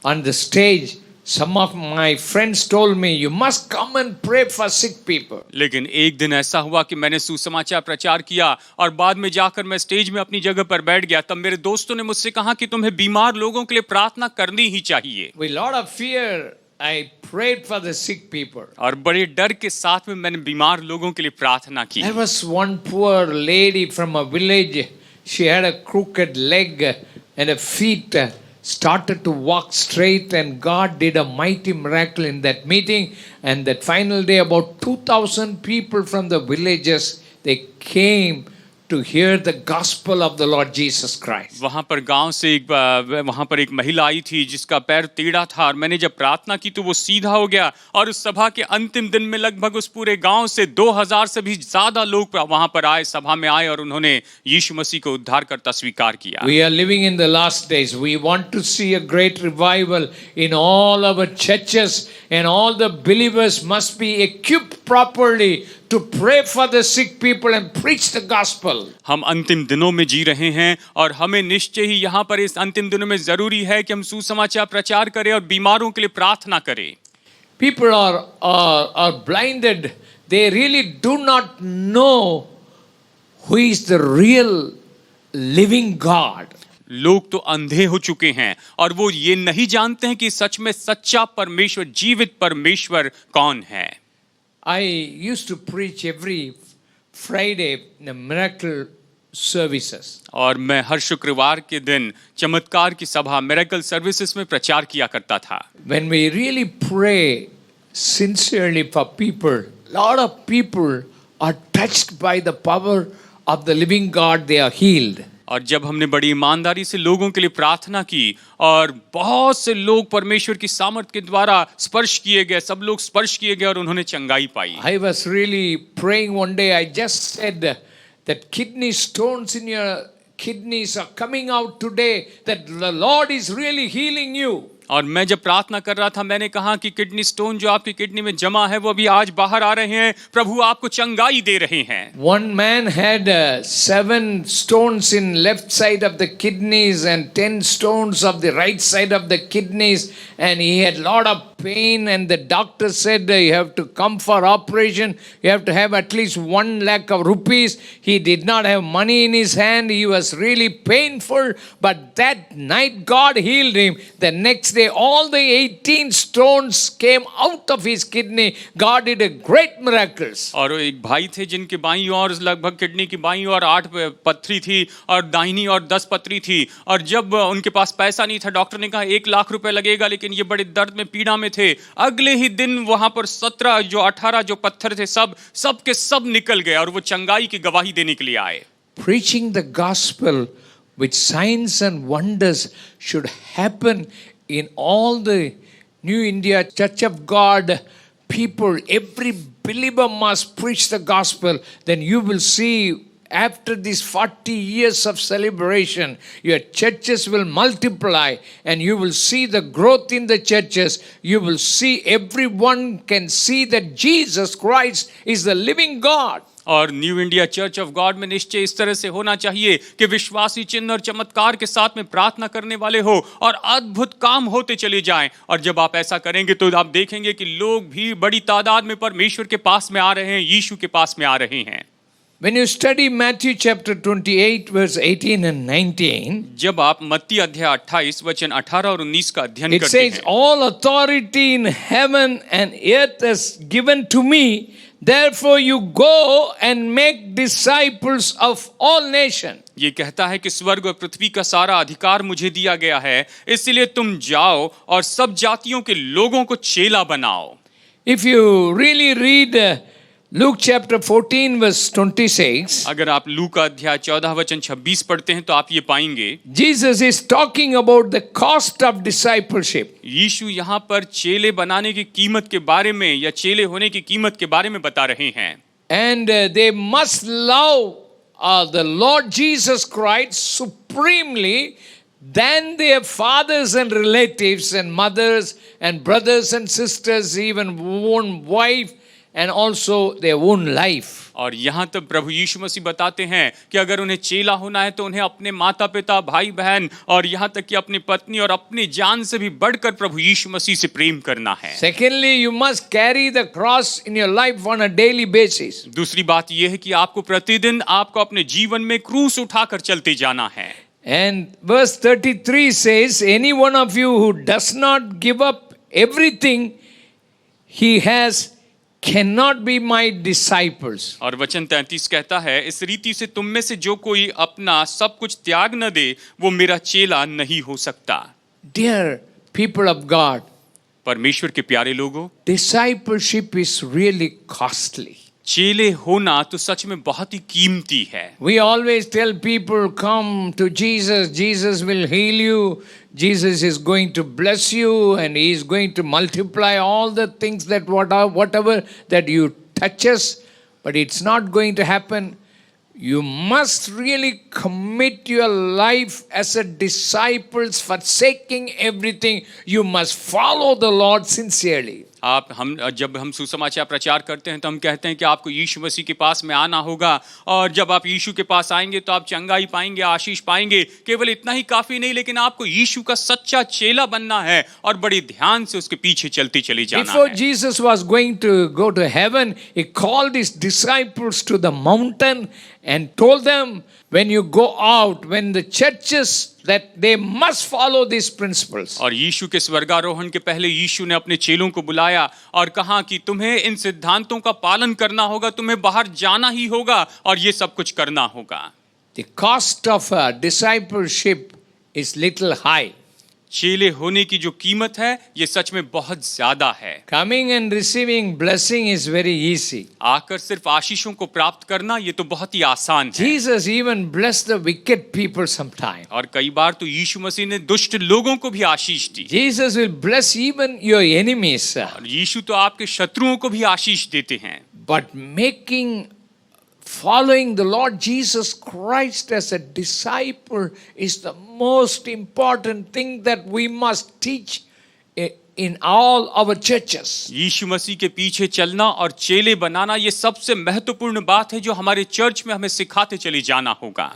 on the stage. Some of my friends told me, you must come and pray for sick people. लेकिन एक दिन ऐसा हुआ कि मैंने सुसमाचार प्रचार किया, और बाद में जाकर मैं स्टेज में अपनी जगह पर बैठ गया। तब मेरे दोस्तों ने मुझसे कहा कि तुम्हें बीमार लोगों के लिए प्रार्थना करनी ही चाहिए। With a lot of fear, I prayed for the sick people. और बड़े डर के साथ में मैंने बीमार लोगों के लिए प्रार्थना की। There was one poor lady from a village. She had a crooked leg and her feet started to walk straight, and God did a mighty miracle in that meeting. And that final day, about 2,000 people from the villages, they came to hear the gospel of the Lord Jesus Christ. वहाँ पर गांव से वहाँ पर एक महिला आई थी जिसका पैर टेढ़ा था, और मैंने जब प्रार्थना की तो वो सीधा हो गया, और उस सभा के अंतिम दिन में लगभग उस पूरे गांव से 2000 से भी ज्यादा लोग वहाँ पर आए, सभा में आए, और उन्होंने यीशु मसीह को उद्धारकर्ता स्वीकार किया। We are living in the last days. We want to see a great revival in all our churches, and all the believers must be equipped properly to pray for the sick people and preach the gospel. हम अंतिम दिनों में जी रहे हैं, और हमें निश्चय ही यहाँ पर इस अंतिम दिनों में जरूरी है कि हम सुसमाचार प्रचार करें और बीमारों के लिए प्रार्थना करें। People are blinded. They really do not know who is the real living God. लोग तो अंधे हो चुके हैं, और वो ये नहीं जानते हैं कि सच में सच्चा परमेश्वर, जीवित परमेश्वर कौन है। I used to preach every Friday the miracle services. और मैं हर शुक्रवार के दिन चमत्कार की सभा मिरेकल सर्विसेज में प्रचार किया करता था। When we really pray sincerely for people, lot of people are touched by the power of the living God, they are healed. और जब हमने बड़ी ईमानदारी से लोगों के लिए प्रार्थना की और बहुत से लोग परमेश्वर की सामर्थ के द्वारा स्पर्श किए गए, सब लोग स्पर्श किए गए और उन्होंने चंगाई पाई। I was really praying one day, I just said that kidney stones in your kidneys are coming out today, that the Lord is really healing you. और मैं जब प्रार्थना कर रहा था, मैंने कहा कि किडनी स्टोन जो आपकी किडनी में जमा है वो अभी आज बाहर आ रहे हैं, प्रभु आपको चंगाई दे रहे हैं। One man had 7 stones in left side of the kidneys and 10 stones of the right side of the kidneys, and he had lot of pain, and the doctor said you have to come for operation, you have to have at least 1 lakh of rupees. He did not have money in his hand, he was really painful, but that night God healed him. The next day all the 18 stones came out of his kidney. God did a great miracles. और एक भाई थे जिनके बाईं ओर लगभग किडनी की बाईं ओर 8 पथरी थी और दाहिनी ओर 10 पथरी थी, और जब उनके पास पैसा नहीं था, डॉक्टर ने कहा 1 लाख रुपए लगेगा, लेकिन ये बड़े दर्द में पीड़ा में थे। अगले ही दिन वहां पर 18 जो पत्थर थे सब के सब निकल गए और वो चंगाई की गवाही देने के लिए आए। Preaching the gospel with signs and wonders should happen in all the New India Church of God people. Every believer must preach the gospel. Then you will see after these 40 years of celebration, your churches will multiply and you will see the growth in the churches. You will see everyone can see that Jesus Christ is the living God. और new India church of God में निश्चय इस तरह से होना चाहिए कि विश्वासी चिन्ह और चमत्कार के साथ में प्रार्थना करने वाले हो और अद्भुत काम होते चले जाएं। और जब आप ऐसा करेंगे तो आप देखेंगे कि लोग भी बड़ी तादाद में परमेश्वर के पास में आ रहे हैं, यीशु के पास में आ रहे हैं। When you study Matthew chapter 28 verse 18 and 19, जब आप मत्ती अध्याय 28 वचन 18 और 19 का अध्ययन it करते says, हैं, all authority in heaven and earth is given to me. Therefore you go and make disciples of all nations. ये कहता है कि स्वर्ग और पृथ्वी का सारा अधिकार मुझे दिया गया है, इसलिए तुम जाओ और सब जातियों के लोगों को चेला बनाओ। If you really read Luke chapter 14 verse 26, अगर आप लूका अध्याय 14 वचन 26 पढ़ते हैं तो आप ये पाएंगे Jesus is talking about the cost of discipleship. यीशु यहाँ पर चेले बनाने की कीमत के बारे में या चेले होने की कीमत के बारे में बता रहे हैं। And they must love the Lord Jesus Christ supremely than their fathers and relatives and mothers and brothers and sisters, even own wife and also their own life. और यहाँ तक प्रभु यीशु मसीह बताते हैं कि अगर उन्हें चेला होना है तो उन्हें अपने माता पिता, भाई बहन और यहाँ तक कि अपनी पत्नी और अपनी जान से भी बढ़कर प्रभु यीशु मसीह से प्रेम करना है। Secondly, you must carry the cross in your life on a daily basis. दूसरी बात यह है कि आपको प्रतिदिन आपको अपने जीवन में क्रूस उठाकर चलते जाना है। And verse 33 says, any one of you who does not give up everything he has cannot be my disciples. और वचन 33 कहता है, इस रीति से तुम में से जो कोई अपना सब कुछ त्याग न दे वो मेरा चेला नहीं हो सकता। Dear people of God, परमेश्वर के प्यारे लोगों, discipleship is really costly. चेले होना तो सच में बहुत ही कीमती है। We always tell people, come to Jesus, Jesus will heal you, Jesus is going to bless you and he is going to multiply all the things that whatever that you touches, but it's not going to happen. You must really commit your life as a disciple, forsaking everything. You must follow the Lord sincerely. जब हम सुसमाचार प्रचार करते हैं तो हम कहते हैं कि आपको यीशु मसीह के पास में आना होगा, और जब आप यीशु के पास आएंगे तो आप चंगाई पाएंगे, आशीष पाएंगे। केवल इतना ही काफी नहीं, लेकिन आपको यीशु का सच्चा चेला बनना है और बड़ी ध्यान से उसके पीछे चलते चले जाना है। Before Jesus was going to go to heaven, he called his disciples to the mountain and told them, when you go out, when the churches, that they must follow these principles. और यीशु के स्वर्गारोहण के पहले यीशु ने अपने चेलों को बुलाया और कहा कि तुम्हें इन सिद्धांतों का पालन करना होगा, तुम्हें बाहर जाना ही होगा और ये सब कुछ करना होगा। The cost of discipleship is little high. चेले होने की जो कीमत है ये सच में बहुत ज्यादा है। Coming and receiving blessing is very easy. आकर सिर्फ आशीषों को प्राप्त करना ये तो बहुत ही आसान है। Jesus even blessed the wicked people sometime. और कई बार तो यीशु मसीह ने दुष्ट लोगों को भी आशीष दी। Jesus will bless even your enemies. और यीशु तो आपके शत्रुओं को भी आशीष देते हैं। But following the Lord Jesus Christ as a disciple is the most important thing that we must teach in all our churches. यीशु मसीह के पीछे चलना और चेले बनाना ये सबसे महत्वपूर्ण बात है जो हमारे चर्च में हमें सिखाते चले जाना होगा।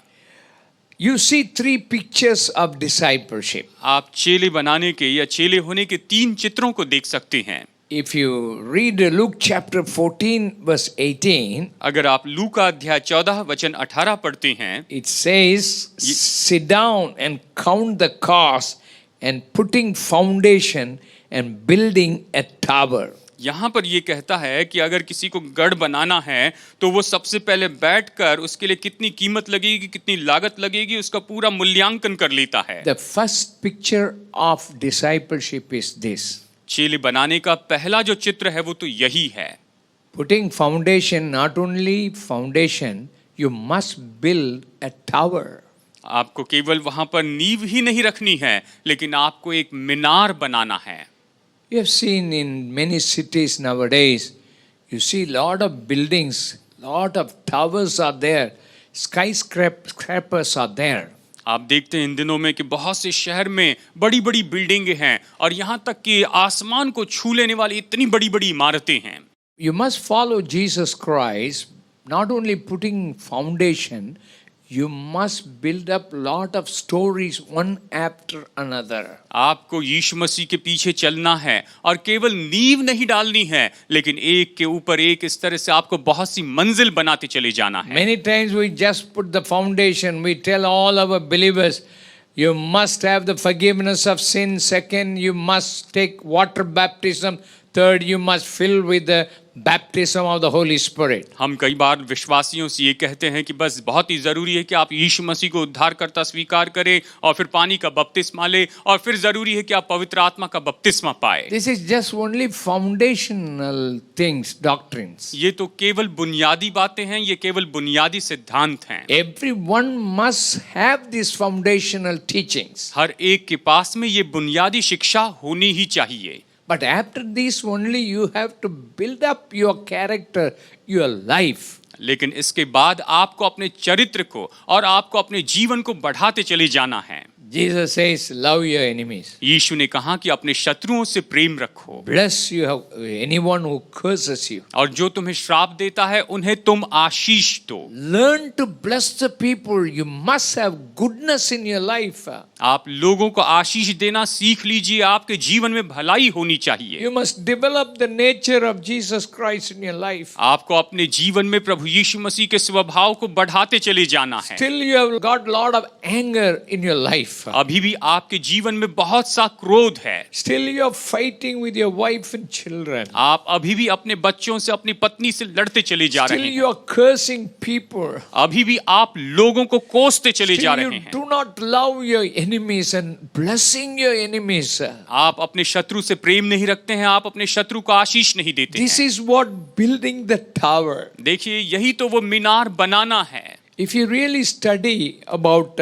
You see 3 pictures of discipleship. आप चेले बनाने के या चेले होने के 3 चित्रों को देख सकते हैं। If you read Luke chapter 14 verse 18, अगर आप लूका अध्याय 14 वचन 18 पढ़ते हैं, it says, sit down and count the cost and putting foundation and building a tower. यहाँ पर ये कहता है कि अगर किसी को गढ़ बनाना है तो वो सबसे पहले बैठकर उसके लिए कितनी कीमत लगेगी, कितनी लागत लगेगी, उसका पूरा मूल्यांकन कर लेता है। The first picture of discipleship is this. चेले बनाने का पहला जो चित्र है वो तो यही है। Putting foundation, not only foundation, you must build a tower. आपको केवल वहां पर नींव ही नहीं रखनी है, लेकिन आपको एक मीनार बनाना है। You have seen in many cities nowadays, you see lot of buildings, lot of towers are there, skyscrapers are there. आप देखते हैं इन दिनों में कि बहुत से शहर में बड़ी बड़ी बिल्डिंगें हैं और यहाँ तक कि आसमान को छू लेने वाली इतनी बड़ी बड़ी इमारतें हैं। You must follow Jesus Christ, not only putting foundation, you must build up lot of stories one after another. आपको यीशु मसीह के पीछे चलना है और केवल नींव नहीं डालनी है, लेकिन एक के ऊपर एक इस तरह से आपको बहुत सी मंजिल बनाते चले जाना है। Many times we just put the foundation, we tell all our believers, you must have the forgiveness of sin. Second, you must take water baptism. Third, you must fill with the baptism of the Holy Spirit. हम कई बार विश्वासियों से ये कहते हैं कि बस बहुत ही जरूरी है कि आप यीशु मसीह को उद्धारकर्ता स्वीकार करें और फिर पानी का बपतिस्मा लें और फिर जरूरी है कि आप पवित्र आत्मा का बपतिस्मा पाए। This is just only foundational things, doctrines. ये तो केवल बुनियादी बातें हैं, ये केवल बुनियादी सिद्धांत हैं। Everyone must have these foundational teachings. हर एक के पास में ये बुनियादी शिक्षा होनी ही चाहिए। But after this only you have to build up your character, your life. लेकिन इसके बाद आपको अपने चरित्र को और आपको अपने जीवन को बढ़ाते चले जाना है। Jesus says, love your enemies. यीशु ने कहा कि अपने शत्रुओं से प्रेम रखो। Bless you anyone who curses you. और जो तुम्हें श्राप देता है उन्हें तुम आशीष दो। Learn to bless the people. You must have goodness in your life. आप लोगों को आशीष देना सीख लीजिए, आपके जीवन में भलाई होनी चाहिए। You must develop the nature of Jesus Christ in your life. आपको अपने जीवन में प्रभु यीशु मसीह के स्वभाव को बढ़ाते चले जाना है। Still you have got lot of anger in your life. अभी भी आपके जीवन में बहुत सा क्रोध है। Still you are fighting with your wife and children. आप अभी भी अपने बच्चों से, अपनी पत्नी से लड़ते चले जा रहे हैं। Still you are cursing people. अभी भी आप लोगों को कोसते चले जा रहे हैं। Still you do not love your enemies and blessing your enemies. आप अपने शत्रु से प्रेम नहीं रखते हैं, आप अपने शत्रु को आशीष नहीं देते हैं। This is what building the tower. देखिए यही तो वो मीनार बनाना है। If you really study about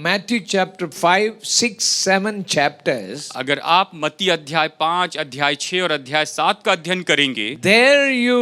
Matthew chapter 5, 6, 7 chapters, अगर आप मत्ती अध्याय 5, अध्याय 6 और अध्याय 7 का अध्ययन करेंगे, there you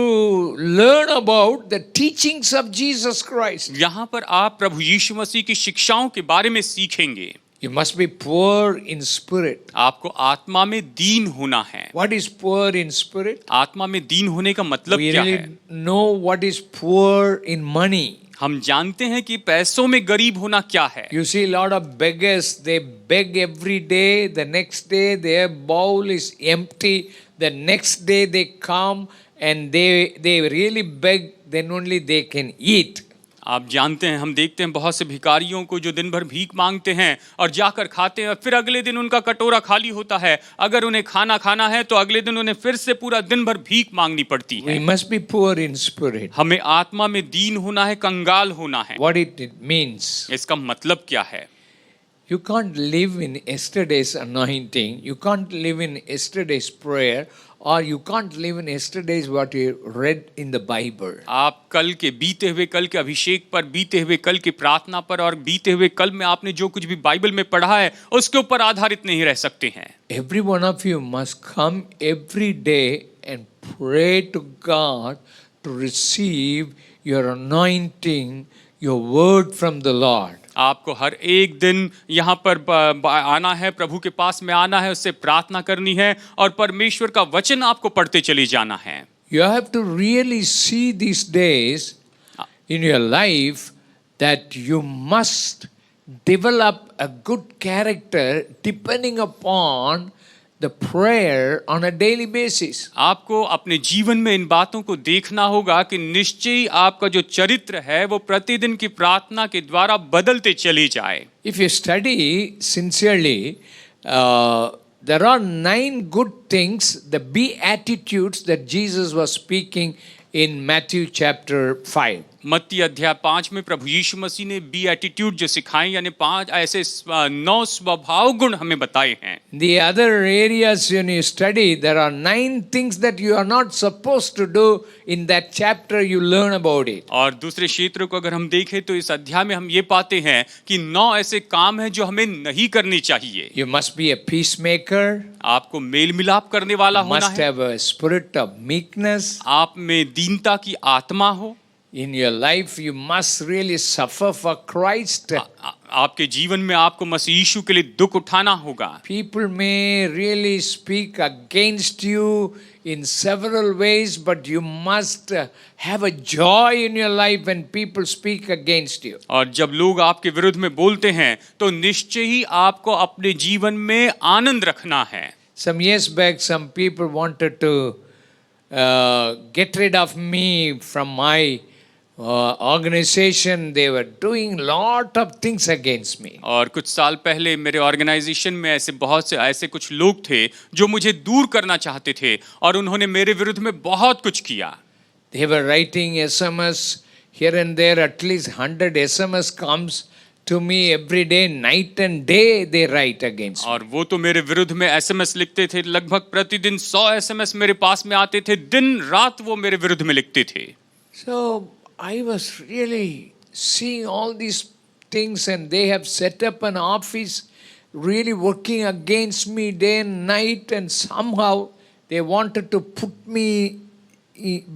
learn about the teachings of Jesus Christ. यहाँ पर आप प्रभु यीशु मसीह की शिक्षाओं के बारे में सीखेंगे। You must be poor in spirit. आपको आत्मा में दीन होना है। What is poor in spirit? आत्मा में दीन होने का मतलब क्या है? We really know what is poor in money. हम जानते हैं कि पैसों में गरीब होना क्या है। You see a lot of beggars, they beg every day, the next day their bowl is empty, the next day they come and they really beg, then only they can eat. आप जानते हैं, हम देखते हैं बहुत से भिखारियों को जो दिन भर भीख मांगते हैं और जाकर खाते हैं और फिर अगले दिन उनका कटोरा खाली होता है। अगर उन्हें खाना खाना है तो अगले दिन उन्हें फिर से पूरा दिन भर भीख मांगनी पड़ती है। We must be poor in spirit. हमें आत्मा में दीन होना है, कंगाल होना है। What it means? इसका मतलब क्या है? You can't live in yesterday's anointing. You can't live in yesterday's prayer, or you can't live in yesterday's what you read in the Bible. आप कल के बीते हुए कल के अभिषेक पर, बीते हुए कल की प्रार्थना पर और बीते हुए कल में आपने जो कुछ भी बाइबल में पढ़ा है उसके ऊपर आधारित नहीं रह सकते हैं। Every one of you must come every day and pray to God to receive your anointing, your word from the Lord. आपको हर एक दिन यहाँ पर आना है, प्रभु के पास में आना है, उससे प्रार्थना करनी है और परमेश्वर का वचन आपको पढ़ते चले जाना है। You have to really see these days in your life that you must develop a good character depending upon the prayer on a daily basis. आपको अपने जीवन में इन बातों को देखना होगा कि निश्चय ही आपका जो चरित्र है वो प्रतिदिन की प्रार्थना के द्वारा बदलते चले जाए। If you study sincerely, there are 9 good things, the beatitudes that Jesus was speaking in Matthew chapter 5. मत्ती अध्याय 5 में प्रभु यीशु मसीह ने बी एटीट्यूड जो सिखाई, यानी 5 ऐसे 9 स्वभाव गुण हमें बताए हैं। The other areas when you study, there are 9 things that you are not supposed to do. In that chapter you learn about it. और दूसरे क्षेत्रों को अगर हम देखें तो इस अध्याय में हम ये पाते हैं कि 9 ऐसे काम हैं जो हमें नहीं करनी चाहिए। You must be a peacemaker. आपको मेल मिलाप करने वाला होना है। Must have a spirit of meekness. आप में दीनता की आत्मा हो। In your life you must really suffer for Christ. आपके जीवन में आपको मसीह यीशु के लिए दुख उठाना होगा। People may really speak against you in several ways, but you must have a joy in your life when people speak against you. और जब लोग आपके विरुद्ध में बोलते हैं तो निश्चय ही आपको अपने जीवन में आनंद रखना है। Some years back some people wanted to get rid of me from my organization. They were doing lot of things against me. और कुछ साल पहले मेरे ऑर्गेनाइजेशन में ऐसे बहुत से ऐसे कुछ लोग थे जो मुझे दूर करना चाहते थे और उन्होंने मेरे विरुद्ध में बहुत कुछ किया। They were writing SMS here and there, at least 100 SMS comes to me every day, night and day they write against me. और वो तो मेरे विरुद्ध में SMS लिखते थे, लगभग प्रतिदिन 100 SMS मेरे पास में आते थे, दिन रात वो मेरे विरुद्ध में लिखते थे। So I was really seeing all these things, and they have set up an office really working against me day and night, and somehow they wanted to put me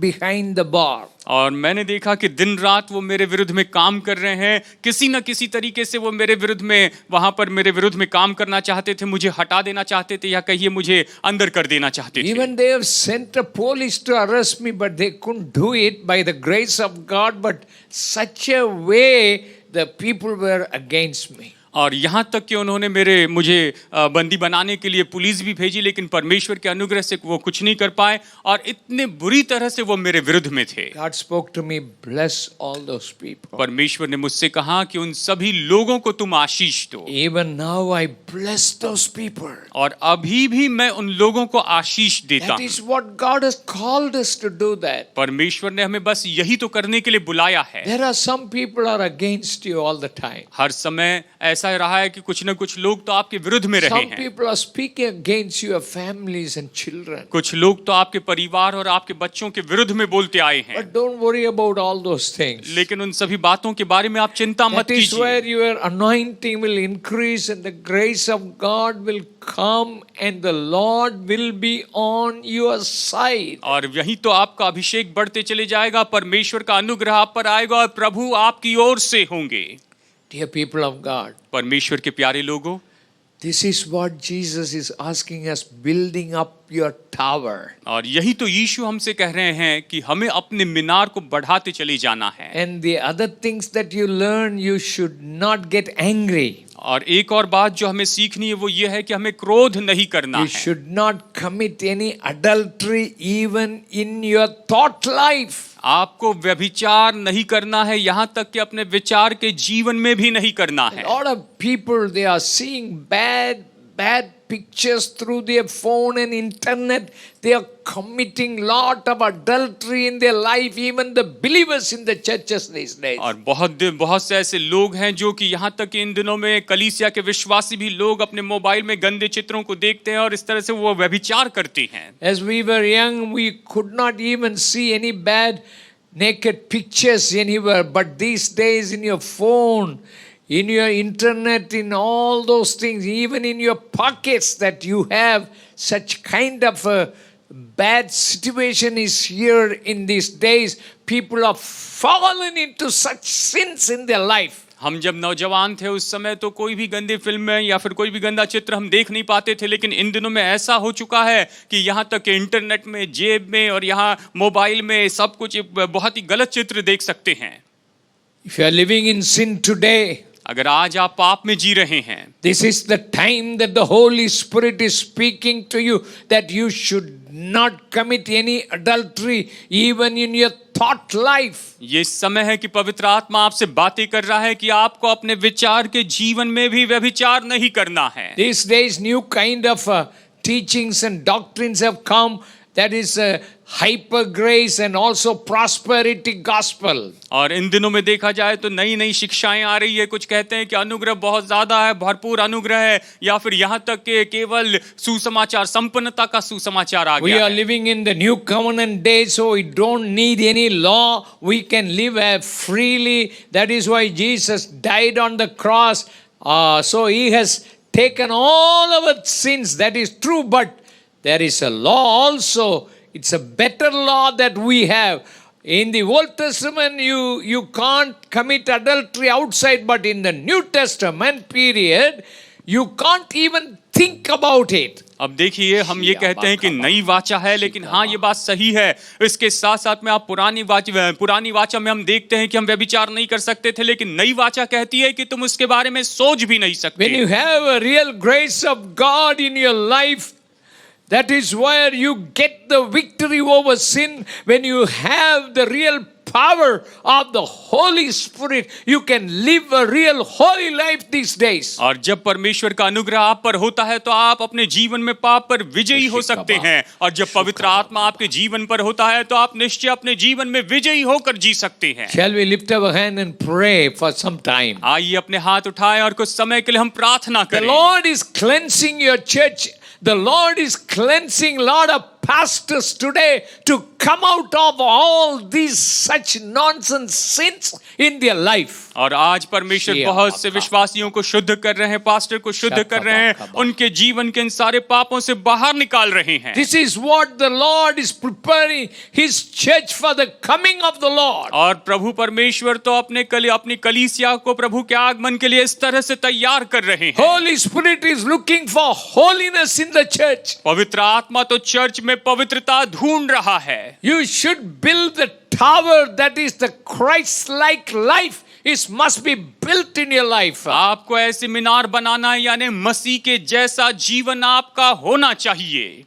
behind the bar. और मैंने देखा कि दिन रात वो मेरे विरुद्ध में काम कर रहे हैं, किसी न किसी तरीके से वो मेरे विरुद्ध में वहां पर मेरे विरुद्ध में काम करना चाहते थे, मुझे हटा देना चाहते थे या कहिए मुझे अंदर कर देना चाहते थे। Even they have sent a police to arrest me, but they couldn't do it by the grace of God, but such a way the people were against me. और यहाँ तक कि उन्होंने मुझे बंदी बनाने के लिए पुलिस भी भेजी, लेकिन परमेश्वर के अनुग्रह से वो कुछ नहीं कर पाए और इतने बुरी तरह से वो मेरे विरुद्ध में थे। God spoke to me, bless all those people. परमेश्वर ने मुझसे कहा कि उन सभी लोगों को तुम आशीष दो। Even now I bless those people. और अभी भी मैं उन लोगों को आशीष देता हूँ। That is what God has called us to do that. परमेश्वर ने हमें बस यही तो करने के लिए बुलाया है। There are some people are against you all the time. हर समय ऐसा रहा है कि कुछ न कुछ लोग तो आपके विरुद्ध में रहे हैं। Some people are speaking against your families and children. कुछ लोग तो आपके परिवार और आपके बच्चों के विरुद्ध में बोलते आए हैं। But don't worry about all those things. लेकिन उन सभी बातों के बारे में आप चिंता मत कीजिए। That is where your anointing will increase and the grace of God will come and the Lord will be on your side. और यही तो आपका अभिषेक बढ़ते चले जाएगा, परमेश्वर का अनुग्रह आप पर आएगा और प्रभु आपकी ओर से होंगे। Dear people of God, परमेश्वर के प्यारे लोगों, this is what Jesus is asking us, building up your tower. और यही तो यीशु हमसे कह रहे हैं कि हमें अपने मीनार को बढ़ाते चले जाना है। And the other things that you learn, you should not get angry. और एक और बात जो हमें सीखनी है वो ये है कि हमें क्रोध नहीं करना है। You should not commit any adultery even in your thought life. आपको व्यभिचार नहीं करना है, यहाँ तक कि अपने विचार के जीवन में भी नहीं करना है। A lot of people, they are seeing bad pictures through their phone and internet. They are committing lot of adultery in their life, even the believers in the churches these days. और बहुत से ऐसे लोग हैं जो कि यहाँ तक कि इन दिनों में कलीसिया के विश्वासी भी लोग अपने मोबाइल में गंदे चित्रों को देखते हैं और इस तरह से वो व्यभिचार करते हैं। As we were young, we could not even see any bad naked pictures anywhere, but these days in your phone, in your internet, in all those things, even in your pockets, that you have such kind of a bad situation is here in these days. People have fallen into such sins in their life. हम जब नौजवान थे उस समय तो कोई भी गंदी फिल्म या फिर कोई भी गंदा चित्र हम देख नहीं पाते थे, लेकिन इन दिनों में ऐसा हो चुका है कि यहाँ तक इंटरनेट में, जेब में और यहाँ मोबाइल में सब कुछ बहुत ही गलत चित्र देख सकते हैं। If you are living in sin today, अगर आज आप पाप में जी रहे हैं, this is the time that the Holy Spirit is speaking to you that you should not commit any adultery even in your thought life. ये समय है कि पवित्र आत्मा आपसे बातें कर रहा है कि आपको अपने विचार के जीवन में भी व्यभिचार नहीं करना है। These days new kind of teachings and doctrines have come, that is hyper grace and also prosperity gospel. और इन दिनों में देखा जाए तो नई नई शिक्षाएं आ रही है। कुछ कहते हैं कि अनुग्रह बहुत ज्यादा है, भरपूर अनुग्रह है, या फिर यहाँ तक कि केवल सुसमाचार, संपन्नता का सुसमाचार आ गया है। We are living in the new covenant days, so we don't need any law. We can live freely. That is why Jesus died on the cross. So he has taken all our sins. That is true, but there is a law also. It's a better law that we have. In the Old Testament, you can't commit adultery outside, but in the New Testament period, you can't even think about it. अब देखिए, हम ये कहते हैं कि नई वाचा है, लेकिन हाँ ये बात सही है। इसके साथ साथ में आप पुरानी वाचा में हम देखते हैं कि हम व्यभिचार नहीं कर सकते थे, लेकिन नई वाचा कहती है कि तुम उसके बारे में सोच भी नहीं सकते। When you have a real grace of God in your life, that is where you get the victory over sin. When you have the real power of the Holy Spirit, you can live a real holy life these days. और जब परमेश्वर का अनुग्रह आप पर होता है तो आप अपने जीवन में पाप पर विजयी हो सकते हैं, और जब पवित्र आत्मा आपके जीवन पर होता है तो आप निश्चय अपने जीवन में विजयी होकर जी सकते हैं। Shall we lift our hand and pray for some time? आइए अपने हाथ उठाएं और कुछ समय के लिए हम प्रार्थना करें। The Lord is cleansing your church. The Lord is cleansing a lot of pastors today to come out of all these such nonsense sins in their life. और आज परमेश्वर बहुत से विश्वासियों को शुद्ध कर रहे हैं, पास्टर को शुद्ध कर रहे हैं, उनके जीवन के इन सारे पापों से बाहर निकाल रहे हैं। This is what the Lord is preparing His church for the coming of the Lord. और प्रभु परमेश्वर तो अपनी कलीसिया को प्रभु के आगमन के लिए इस तरह से तैयार कर रहे हैं। Holy Spirit is looking for holiness in the church. पवित्र आत्मा तो चर्च में पवित्रता ढूंढ रहा है। You should build the tower that is the Christ-like life. It must be built in your life. आपको ऐसी मीनार बनाना है, यानी मसीह के जैसा जीवन आपका होना चाहिए।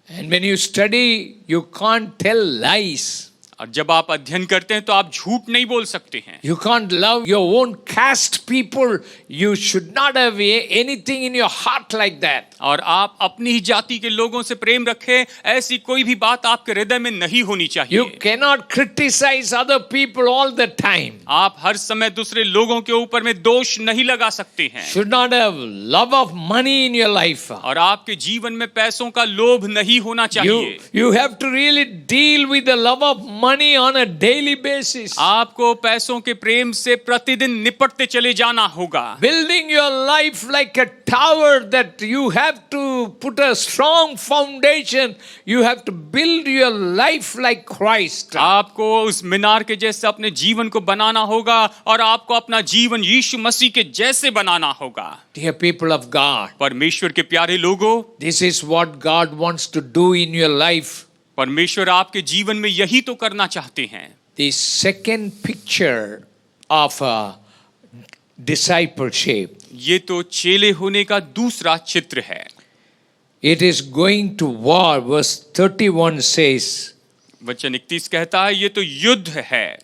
And when you study, you can't tell lies. और जब आप अध्ययन करते हैं तो आप झूठ नहीं बोल सकते हैं। You can't love your own caste people. You should not have anything in your heart like that. और आप अपनी ही जाति के लोगों से प्रेम रखें, ऐसी कोई भी बात आपके हृदय में नहीं होनी चाहिए। You cannot criticize other people all the time. आप हर समय दूसरे लोगों के ऊपर में दोष नहीं लगा सकते हैं। Should not have love of money in your life. और आपके जीवन में पैसों का लोभ नहीं होना चाहिए। You have to really deal with the love of money on a daily basis. आपको पैसों के प्रेम से प्रतिदिन निपटते चले जाना होगा। Building your life like a tower, that you have to put a strong foundation. You have to build your life like Christ. आपको उस मीनार के जैसे अपने जीवन को बनाना होगा और आपको अपना जीवन यीशु मसीह के जैसे बनाना होगा। Dear people of God, परमेश्वर के प्यारे लोगों, this is what God wants to do in your life. परमेश्वर आपके जीवन में यही तो करना चाहते हैं। The second picture of discipleship. ये तो चेले होने का दूसरा चित्र है। It is going to war. Verse 31 says, वचन 31 कहता है ये तो युद्ध है।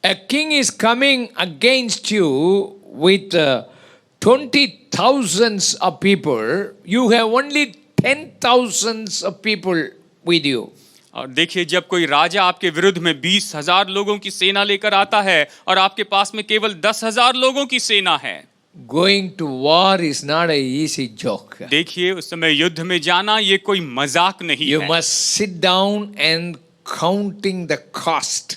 A king is coming against you with 20,000 of people. You have only 10,000 of people with you. और देखिए, जब कोई राजा आपके विरुद्ध में 20,000 लोगों की सेना लेकर आता है और आपके पास में केवल 10,000 लोगों की सेना है। Going to war is not an easy joke. देखिए, उस समय युद्ध में जाना ये कोई मजाक नहीं You है। must sit down and counting the cost.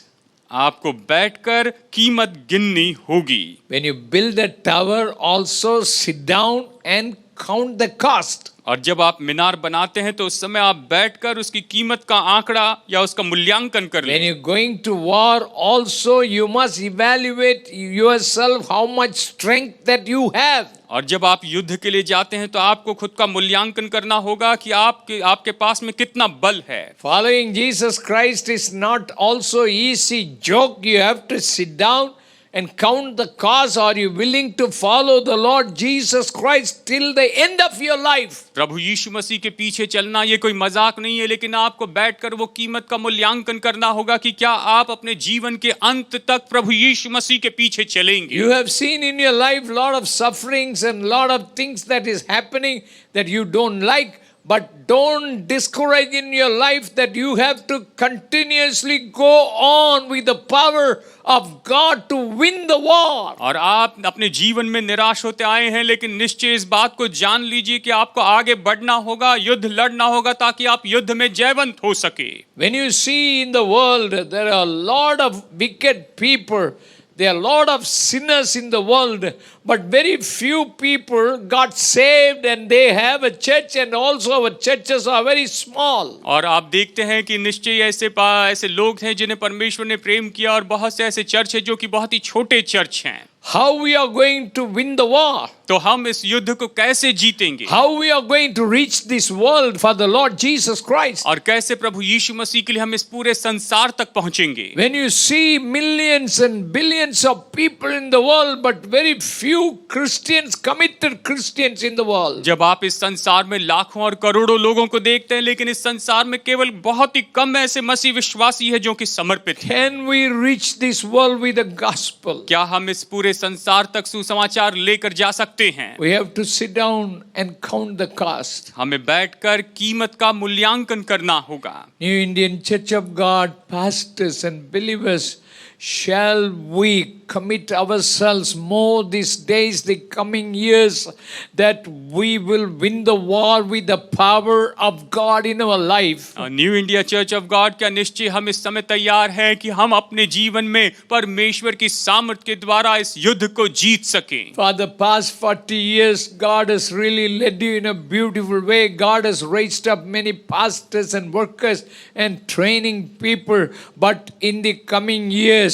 आपको बैठकर कीमत गिननी होगी। When you build a tower, also sit down and count the cost. और जब आप मीनार बनाते हैं तो उस समय आप बैठकर उसकी कीमत का आंकड़ा या उसका मूल्यांकन कर When लें। you're going to war, also you must evaluate yourself how much strength that you have. और जब आप युद्ध के लिए जाते हैं तो आपको खुद का मूल्यांकन करना होगा कि आपके पास में कितना बल है। Following Jesus Christ is not also easy joke. You have to sit down and count the cost. Are you willing to follow the Lord Jesus Christ till the end of your life? प्रभु यीशु मसीह के पीछे चलना ये कोई मजाक नहीं है, लेकिन आपको बैठकर वो कीमत का मूल्यांकन करना होगा कि क्या आप अपने जीवन के अंत तक प्रभु यीशु मसीह के पीछे चलेंगे। You have seen in your life lot of sufferings and lot of things that is happening that you don't like. But don't discourage in your life that you have to continuously go on with the power of God to win the war. और आप अपने जीवन में निराश होते आए हैं, लेकिन निश्चय इस बात को जान लीजिए कि आपको आगे बढ़ना होगा, युद्ध लड़ना होगा ताकि आप युद्ध में जयवंत हो सके। When you see in the world there are a lot of wicked people, there are a lot of sinners in the world, but very few people got saved and they have a church, and also our churches are very small. और आप देखते हैं कि निश्चय ऐसे लोग हैं जिन्हें परमेश्वर ने प्रेम किया और बहुत से ऐसे चर्च हैं जो कि बहुत ही छोटे चर्च हैं। How we are going to win the war? तो हम इस युद्ध को कैसे जीतेंगे? How we are going to reach this world for the Lord Jesus Christ? और कैसे प्रभु यीशु मसीह के लिए हम इस पूरे संसार तक पहुंचेंगे? When you see millions and billions of people in the world, but very few Christians, committed Christians in the world. जब आप इस संसार में लाखों और करोड़ों लोगों को देखते हैं, लेकिन इस संसार में केवल बहुत ही कम ऐसे मसीह विश्वासी हैं जो कि समर्पित हैं। Can we reach this world with the gospel? क्या हम इस पूरे संसार तक सुसमाचार लेकर जा सकते हैं? We have to sit down and count the cost. हमें बैठकर कीमत का मूल्यांकन करना होगा। New Indian Church of God, pastors and believers, shall we commit ourselves more these days, the coming years, that we will win the war with the power of God in our life? New India church of God का निश्चय हम इस समय तैयार हैं कि हम अपने जीवन में परमेश्वर की सामर्थ के द्वारा इस युद्ध को जीत सकें। For the past 40 years, God has really led you in a beautiful way. God has raised up many pastors and workers and training people. But in the coming years,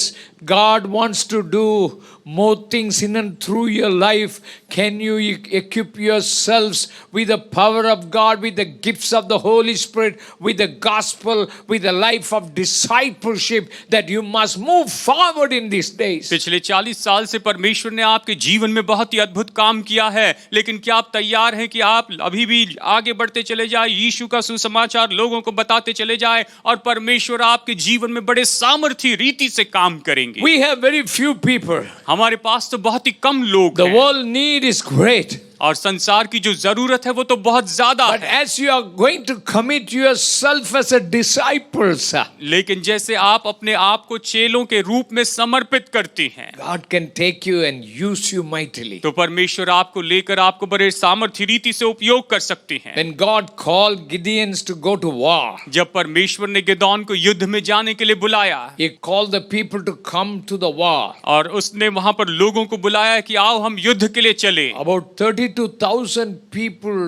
God wants to do more things in and through your life. Can you equip yourselves with the power of God, with the gifts of the Holy Spirit, with the gospel, with the life of discipleship, that you must move forward in these days? पिछले 40 साल से परमेश्वर ने आपके जीवन में बहुत ही अद्भुत काम किया है, लेकिन क्या आप तैयार हैं कि आप अभी भी आगे बढ़ते चले जाए, यीशु का सुसमाचार लोगों को बताते चले जाए और परमेश्वर आपके जीवन में बड़े सामर्थी रीति से काम करेंगे? We have very few people. हमारे पास तो बहुत ही कम लोग The हैं। world need is great. और संसार की जो जरूरत है वो तो बहुत ज्यादा But है। as you are going to commit yourself as a disciple, लेकिन जैसे आप अपने आप को चेलों के रूप में समर्पित करते हैं, God can take you and use you mightily. तो परमेश्वर आपको लेकर आपको बड़े सामर्थ्य रीति से उपयोग कर सकते हैं। When God called Gideons to go to war, जब परमेश्वर ने गिदोन को युद्ध में जाने के लिए बुलाया, He called the people to come to the war. और उसने वहां पर लोगों को बुलाया कि आओ हम युद्ध के लिए चले। About 32,000 people,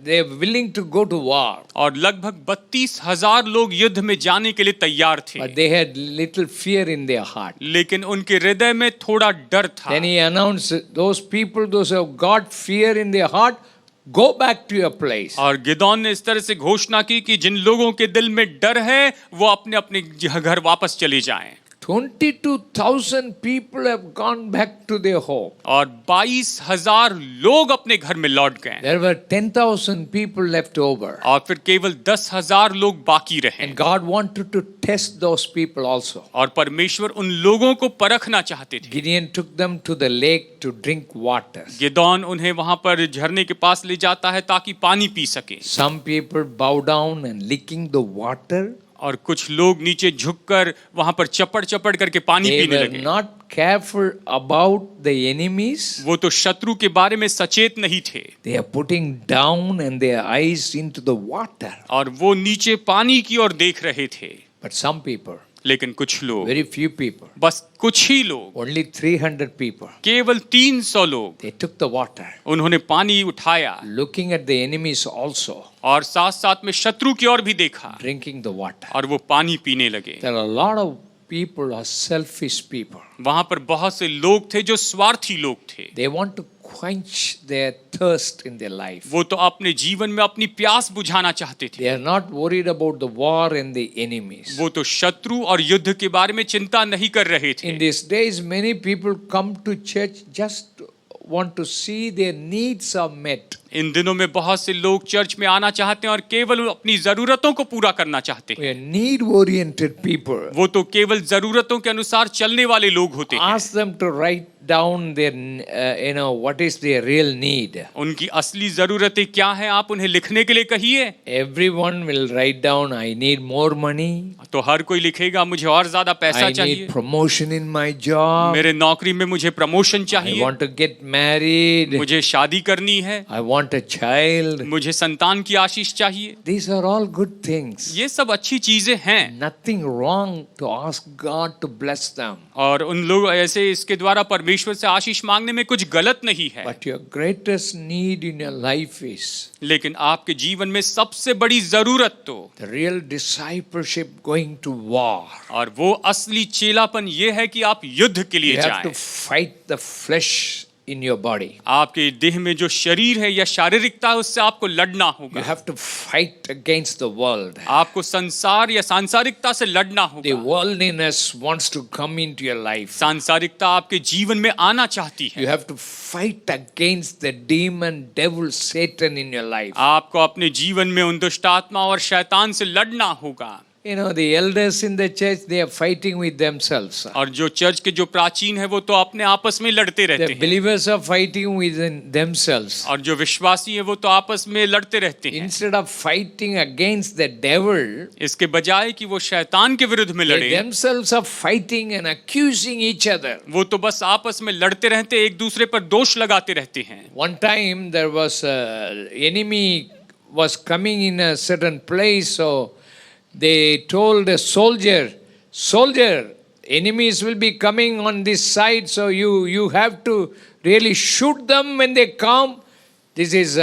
they are willing to go to war. और लगभग 32,000 लोग युद्ध में जाने के लिए तैयार थे। But they had little fear in their heart. लेकिन उनके हृदय में थोड़ा डर था। Then He announced, those people, those who have got fear in their heart, go back to your place. और गिदोन ने इस तरह से घोषणा की कि जिन लोगों के दिल में डर है वो अपने अपने घर वापस चले जाएं। 22,000 people have gone back to their home. और 22,000 लोग अपने घर में लौट गए. There were 10,000 people left over. और फिर केवल 10,000 लोग बाकी रहे. And God wanted to test those people also. और परमेश्वर उन लोगों को परखना चाहते थे. Gideon took them to the lake to drink water. Gideon उन्हें वहां पर झरने के पास ले जाता है ताकि पानी पी सके. Some people bow down and licking the water. और कुछ लोग नीचे झुककर वहां पर चपड़ करके पानी पीने लगे. They were not careful about the enemies. वो तो शत्रु के बारे में सचेत नहीं थे. They are putting down and their eyes into the water. और वो नीचे पानी की ओर देख रहे थे. But some people, लेकिन कुछ लोग, very few people, बस कुछ ही लोग, only 300 people, केवल 300 लोग, they took the water, उन्होंने पानी उठाया, looking at the enemies also, और साथ साथ में शत्रु की ओर भी देखा, drinking the water. और वो पानी पीने लगे. There are a lot of people are selfish people. वहां पर बहुत से लोग थे जो स्वार्थी लोग थे. They want to quench their thirst in their life. वो तो अपने जीवन में अपनी प्यास बुझाना चाहते थे. They are not worried about the war and the enemies. वो तो शत्रु और युद्ध के बारे में चिंता नहीं कर रहे थे. In these days, many people come to church just want to see their needs are met. इन दिनों में बहुत से लोग चर्च में आना चाहते हैं और केवल अपनी जरूरतों को पूरा करना चाहते हैं. We are need oriented people. वो तो केवल जरूरतों के अनुसार चलने वाले लोग होते हैं. Ask them to write down their what is their real need. उनकी असली जरूरतें क्या हैं, आप उन्हें लिखने के लिए कहिए. Everyone will write down, I need more money. तो हर कोई लिखेगा मुझे और ज्यादा पैसा चाहिए. I need promotion in my job. मेरे नौकरी में मुझे प्रमोशन चाहिए. I want to get married. मुझे शादी करनी है. I want a child. मुझे संतान की आशीष चाहिए. These are all good things. ये सब अच्छी चीजें हैं. Nothing wrong to ask God to bless them. और उन लोग ऐसे इसके द्वारा परमेश्वर से आशीष मांगने में कुछ गलत नहीं है. But your greatest need in your life is, लेकिन आपके जीवन में सबसे बड़ी जरूरत तो the real discipleship going to war. और वो असली चेलापन ये है कि आप युद्ध के लिए जाएं. You have to fight the flesh in your body. आपके देह में जो शरीर है या शारीरिकता है उससे आपको लड़ना होगा. You have to fight against the world. आपको संसार या सांसारिकता से लड़ना होगा. The worldliness wants to come into your life. सांसारिकता आपके जीवन में आना चाहती है. You have to fight against the demon, devil, Satan in your life. आपको अपने जीवन में उन दुष्ट आत्मा और शैतान से लड़ना होगा. You know, the elders in the church, they are fighting with themselves. और जो चर्च के जो प्राचीन है वो तो अपने आपस में लड़ते रहते हैं. The believers are fighting within themselves. और जो विश्वासी है वो तो आपस में लड़ते रहते हैं. Instead of fighting against the devil, इसके बजाय कि वो शैतान के विरुद्ध में लड़े, they themselves are fighting and accusing each other. वो तो बस आपस में लड़ते रहते, एक दूसरे पर दोष लगाते रहते हैं. One time there was an enemy was coming in a certain place, so they told a soldier, enemies will be coming on this side, so you have to really shoot them when they come. This is,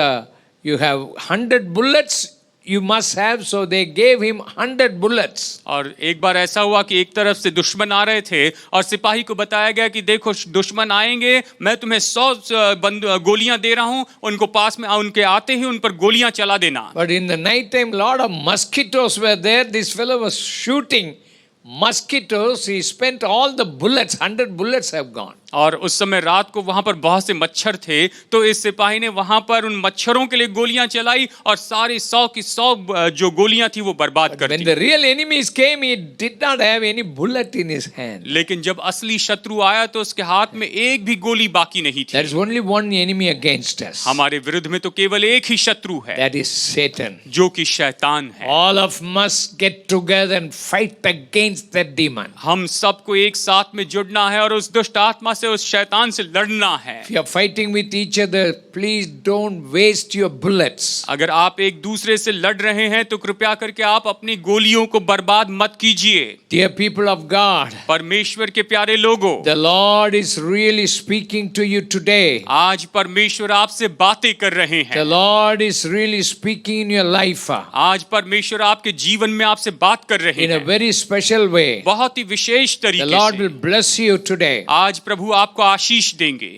you have 100 bullets, you must have, so they gave him 100 bullets. और एक बार ऐसा हुआ कि एक तरफ से दुश्मन आ रहे थे और सिपाही को बताया गया कि देखो दुश्मन आएंगे, मैं तुम्हें 100 गोलियां दे रहा हूं, उनको पास में उनके आते ही उन पर गोलियां चला देना. But in the night time, lot of mosquitoes were there. This fellow was shooting mosquitoes. He spent all the bullets, 100 bullets have gone. और उस समय रात को वहां पर बहुत से मच्छर थे, तो इस सिपाही ने वहां पर उन मच्छरों के लिए गोलियां चलाई और सारी 100 की 100 जो गोलियां थी वो बर्बाद कर दी. When the real enemies came, he did not have any bullet in his hand. लेकिन जब असली शत्रु आया तो उसके हाथ में एक भी गोली बाकी नहीं थी. There is only one enemy against us. हमारे विरुद्ध में तो केवल एक ही शत्रु है. That is Satan. जो कि शैतान है. All of us get together and fight against that demon. हम सबको एक साथ में जुड़ना है और उस दुष्ट आत्मा से उस शैतान से लड़ना है. If you are fighting with each other, please don't waste your bullets. अगर आप एक दूसरे से लड़ रहे हैं तो कृपया करके आप अपनी गोलियों को बर्बाद मत कीजिए. Dear people of God, परमेश्वर के प्यारे लोगों, the Lord is really speaking to you today. आज परमेश्वर आपसे बातें कर रहे हैं. The Lord is really speaking in your life. आज परमेश्वर आपके जीवन में आपसे बात कर रहे हैं. In a very special way. बहुत ही विशेष तरीके से. The Lord will bless you today. आज प्रभु आपको आशीष देंगे.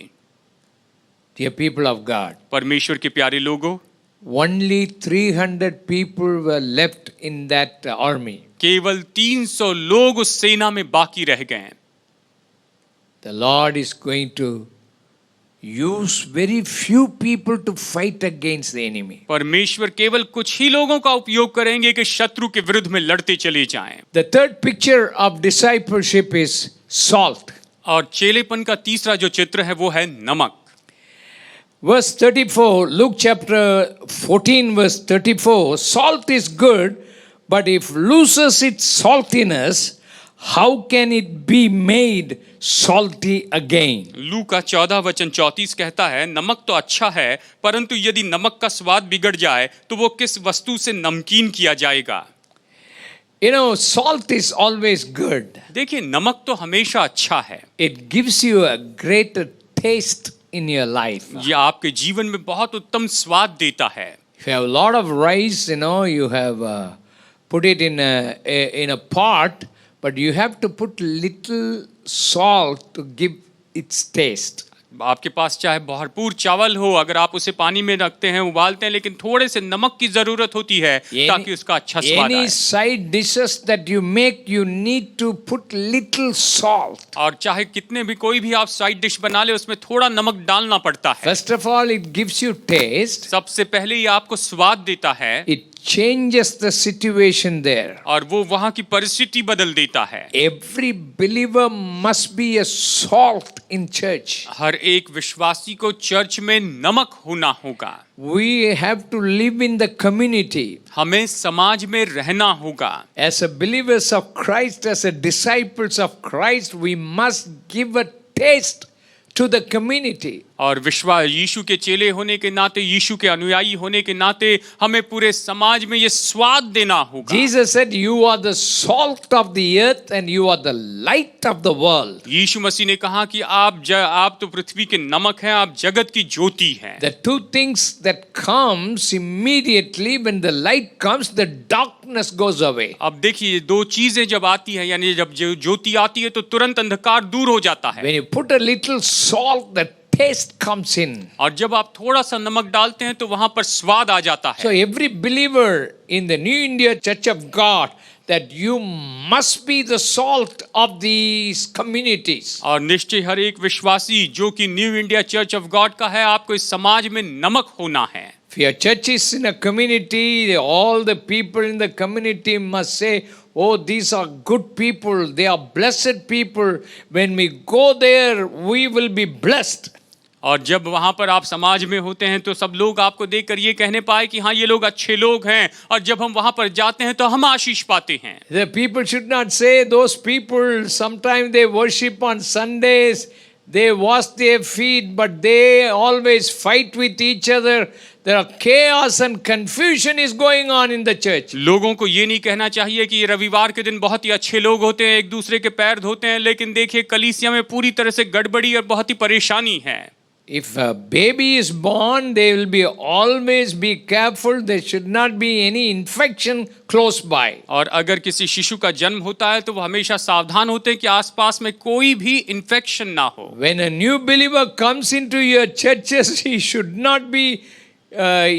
Dear people of God, परमेश्वर के प्यारे लोगों, only 300 people were left in that army. केवल 300 लोग उस सेना में बाकी रह गए. The Lord is going to use very few people to fight against the enemy. परमेश्वर केवल कुछ ही लोगों का उपयोग करेंगे कि शत्रु के विरुद्ध में लड़ते चले जाएं. The third picture of discipleship is salt. और चेलेपन का तीसरा जो चित्र है वो है नमक. Verse 34, Luke chapter 14 verse 34, salt is good, but if loses its saltiness, how can it be made salty again? लूका 14 वचन 34 कहता है, नमक तो अच्छा है, परंतु यदि नमक का स्वाद बिगड़ जाए तो वो किस वस्तु से नमकीन किया जाएगा? You know, salt is always good. देखिए, नमक तो हमेशा अच्छा है. It gives you a greater taste in your life. ये आपके जीवन में बहुत उत्तम स्वाद देता है. If you have a lot of rice, you know, you have put it in a pot, but you have to put little salt to give its taste. आपके पास चाहे भरपूर चावल हो, अगर आप उसे पानी में रखते हैं, उबालते हैं, लेकिन थोड़े से नमक की जरूरत होती है ताकि उसका अच्छा स्वाद आए. Any side dishes that you make, you need to put little salt. और चाहे कितने भी कोई भी आप साइड डिश बना ले, उसमें थोड़ा नमक डालना पड़ता है. First of all, it gives you taste. सबसे पहले ये आपको स्वाद देता है. It changes the situation there. और वो वहाँ की परिस्थिति बदल देता है. Every believer must be a salt in church. हर एक विश्वासी को चर्च में नमक होना होगा. We have to live in the community. हमें समाज में रहना होगा. As a believers of Christ, as a disciples of Christ, we must give a taste to the community. और यीशु के चेले होने के नाते, यीशु के अनुयायी होने के नाते हमें पूरे समाज में ये स्वाद देना होगा. Jesus said, "You are the salt of the earth and you are the light of the world." यीशु मसीह ने कहा कि आप तो पृथ्वी के नमक हैं, आप जगत की ज्योति हैं. The two things that comes immediately when the light comes, the darkness goes away. अब देखिए, दो चीजें जब आती हैं, यानी जब ज्योति आती है तो तुरंत अंधकार दूर हो जाता है. When you put a little salt, the taste comes in. और जब आप थोड़ा सा नमक डालते हैं तो वहां पर स्वाद आ जाता है. So every believer in the New India Church of God, that you must be the salt of these communities. और निश्चय हर एक विश्वासी जो कि new India church of God का है, आपको इस समाज में नमक होना है. If your church is in a community, all the people in the community must say, "Oh, these are good people, they are blessed people. When we go there, we will be blessed." और जब वहां पर आप समाज में होते हैं तो सब लोग आपको देखकर ये कहने पाए कि हाँ, ये लोग अच्छे लोग हैं. और जब हम वहां पर जाते हैं तो हम आशीष पाते हैं. The people should not say, "Those people, sometimes they worship on Sundays, they wash their feet, but they always fight with each other. There are chaos and confusion is going on in the church." लोगों को ये नहीं कहना चाहिए कि ये रविवार के दिन बहुत ही अच्छे लोग होते हैं, एक दूसरे के पैर धोते हैं, लेकिन देखिए कलीसिया में पूरी तरह से गड़बड़ी और बहुत ही परेशानी है. If a baby is born, they will be always be careful. There should not be any infection close by. और अगर किसी शिशु का जन्म होता है तो वो हमेशा सावधान होते हैं कि आसपास में कोई भी इन्फेक्शन ना हो. When a new believer comes into your churches, he should not be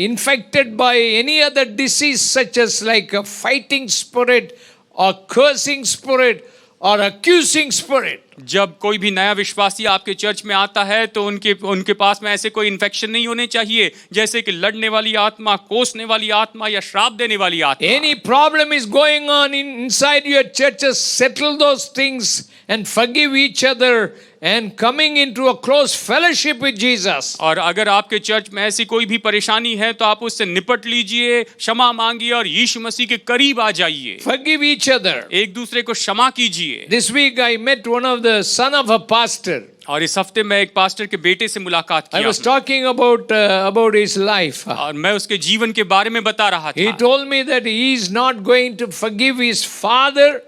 infected by any other disease such as like a fighting spirit or cursing spirit or accusing spirit. जब कोई भी नया विश्वासी आपके चर्च में आता है तो उनके पास में ऐसे कोई इन्फेक्शन नहीं होने चाहिए, जैसे कि लड़ने वाली आत्मा, कोसने वाली आत्मा या श्राप देने वाली आत्मा. Any problem is going on inside your churches, settle those things and forgive each other and coming into a close fellowship with Jesus. और अगर आपके चर्च में ऐसी कोई भी परेशानी है तो आप उससे निपट लीजिए, क्षमा मांगिए और यीशु मसीह के करीब आ जाइए. Forgive each other. एक दूसरे को क्षमा कीजिए. This week I met one of the son of a pastor. और इस हफ्ते मैं एक पास्टर के बेटे से मुलाकात किया. I was talking about his life. और मैं उसके जीवन के बारे में बता रहा था. He told me that he is not going to forgive his father.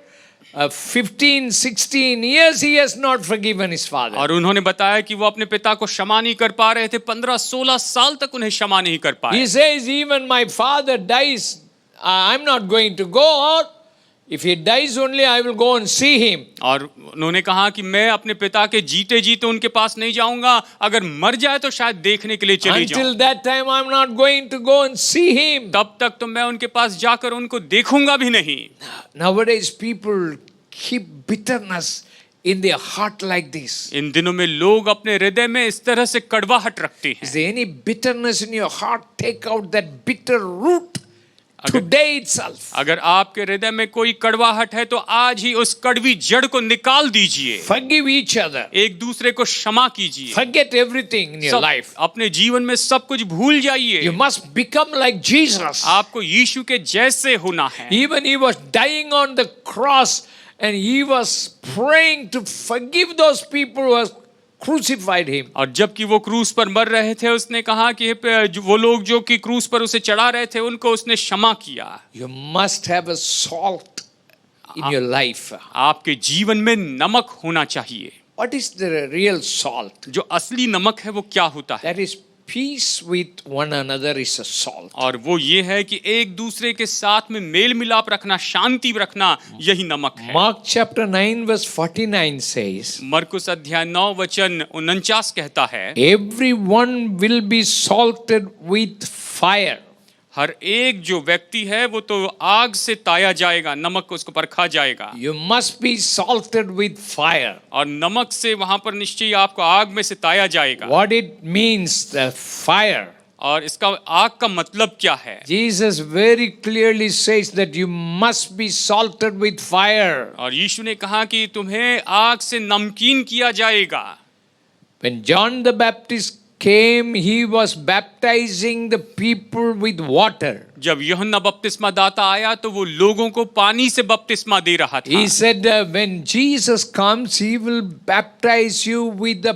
15-16 years he has not forgiven his father. और उन्होंने बताया कि वो अपने पिता को क्षमा नहीं कर पा रहे थे. 15-16 साल तक उन्हें क्षमा नहीं कर पाए. He says, even my father dies, I'm not going to go out. If he dies only, I will go and see him. और उन्होंने कहा कि मैं अपने पिता के जीते जीते उनके पास नहीं जाऊंगा, अगर मर जाए तो शायद देखने के लिए चली जाऊं। Until that time, I'm not going to go and see him. तब तक तो मैं उनके पास जाकर उनको देखूंगा भी नहीं। Nowadays, people keep bitterness in their heart like this. इन दिनों में लोग अपने हृदय में इस तरह से कड़वाहट रखते हैं। Is there any bitterness in your heart? Take out that bitter root today itself. अगर आपके हृदय में कोई कड़वाहट है तो आज ही उस कड़वी जड़ को निकाल दीजिए। Forgive each other. एक दूसरे को क्षमा कीजिए। Forget everything in your life. अपने जीवन में सब कुछ भूल जाइए। You must become like Jesus. आपको यीशु के जैसे होना है। Even he was dying on the cross and he was praying to forgive those people who have crucified him. और जबकि वो क्रूस पर मर रहे थे, उसने कहा कि वो लोग जो कि क्रूस पर उसे चढ़ा रहे थे, उनको उसने क्षमा किया। You must have a salt in your life. आपके जीवन में नमक होना चाहिए। What is the real salt? जो असली नमक है वो क्या होता है? That is peace with one another is a salt. और वो ये है कि एक दूसरे के साथ में मेल मिलाप रखना, शांति रखना, यही नमक है। Mark chapter 9 verse 49 says, मरकुस अध्याय 9 वचन 49 कहता है, everyone will be salted with fire. हर एक जो व्यक्ति है वो तो आग से ताया जाएगा, नमक उसको परखा जाएगा। You must be salted with fire. और नमक से वहां पर निश्चय आपको आग में से ताया जाएगा। What it means, the fire. और इसका आग का मतलब क्या है? Jesus very clearly says that you must be salted with fire. और यीशु ने कहा कि तुम्हें आग से नमकीन किया जाएगा। When John the Baptist came, he was baptizing the people with water. जब यूहन्ना बपतिस्मा दाता आया तो वो लोगों को पानी से बपतिस्मा दे रहा था। He said when Jesus comes, he will baptize you with the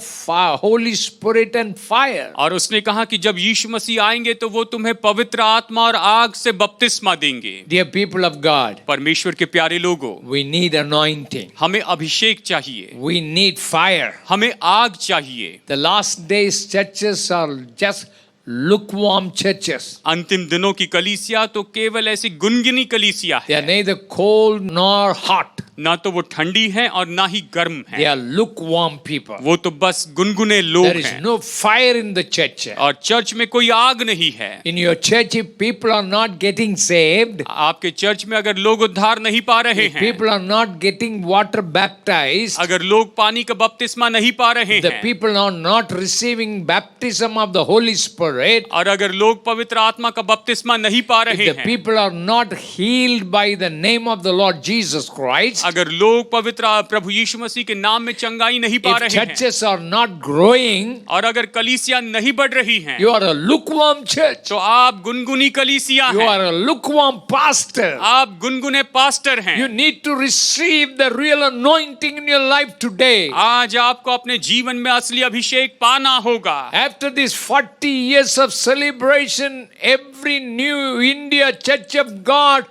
Holy Spirit and fire. और उसने कहा कि जब यीशु मसीह आएंगे तो वो तुम्हें पवित्र आत्मा और आग से बपतिस्मा देंगे। Dear people of God, परमेश्वर के प्यारे लोगों, we need anointing. हमें अभिषेक चाहिए। We need fire. हमें आग चाहिए। The last days churches are just lukewarm churches. अंतिम दिनों की कलीसिया तो केवल ऐसी गुनगुनी कलीसिया है। They are neither cold nor hot. ना तो वो ठंडी है और ना ही गर्म है। They are lukewarm people. वो तो बस गुनगुने लोग There is हैं। no fire in the church. और चर्च में कोई आग नहीं है। In your church, if people are not getting saved, आपके चर्च में अगर लोग उद्धार नहीं पा रहे हैं, people are not getting water baptized, अगर लोग पानी का बपतिस्मा नहीं पा रहे the हैं, people are not receiving baptism of the Holy Spirit, और अगर लोग पवित्र आत्मा का बपतिस्मा नहीं पा रहे the हैं, people are not healed by the name of the Lord Jesus Christ, अगर लोग पवित्र प्रभु यीशु मसीह के नाम में चंगाई नहीं पा if रहे हैं, churches are not growing, और अगर कलीसिया नहीं बढ़ रही हैं, you are a lukewarm church. तो आप गुनगुनी कलीसिया You हैं। are a lukewarm pastor. आप गुनगुने पास्टर हैं। You need to receive the real anointing in your life today. आज आपको अपने जीवन में असली अभिषेक पाना होगा। After these 40 years of celebration, every new India Church of God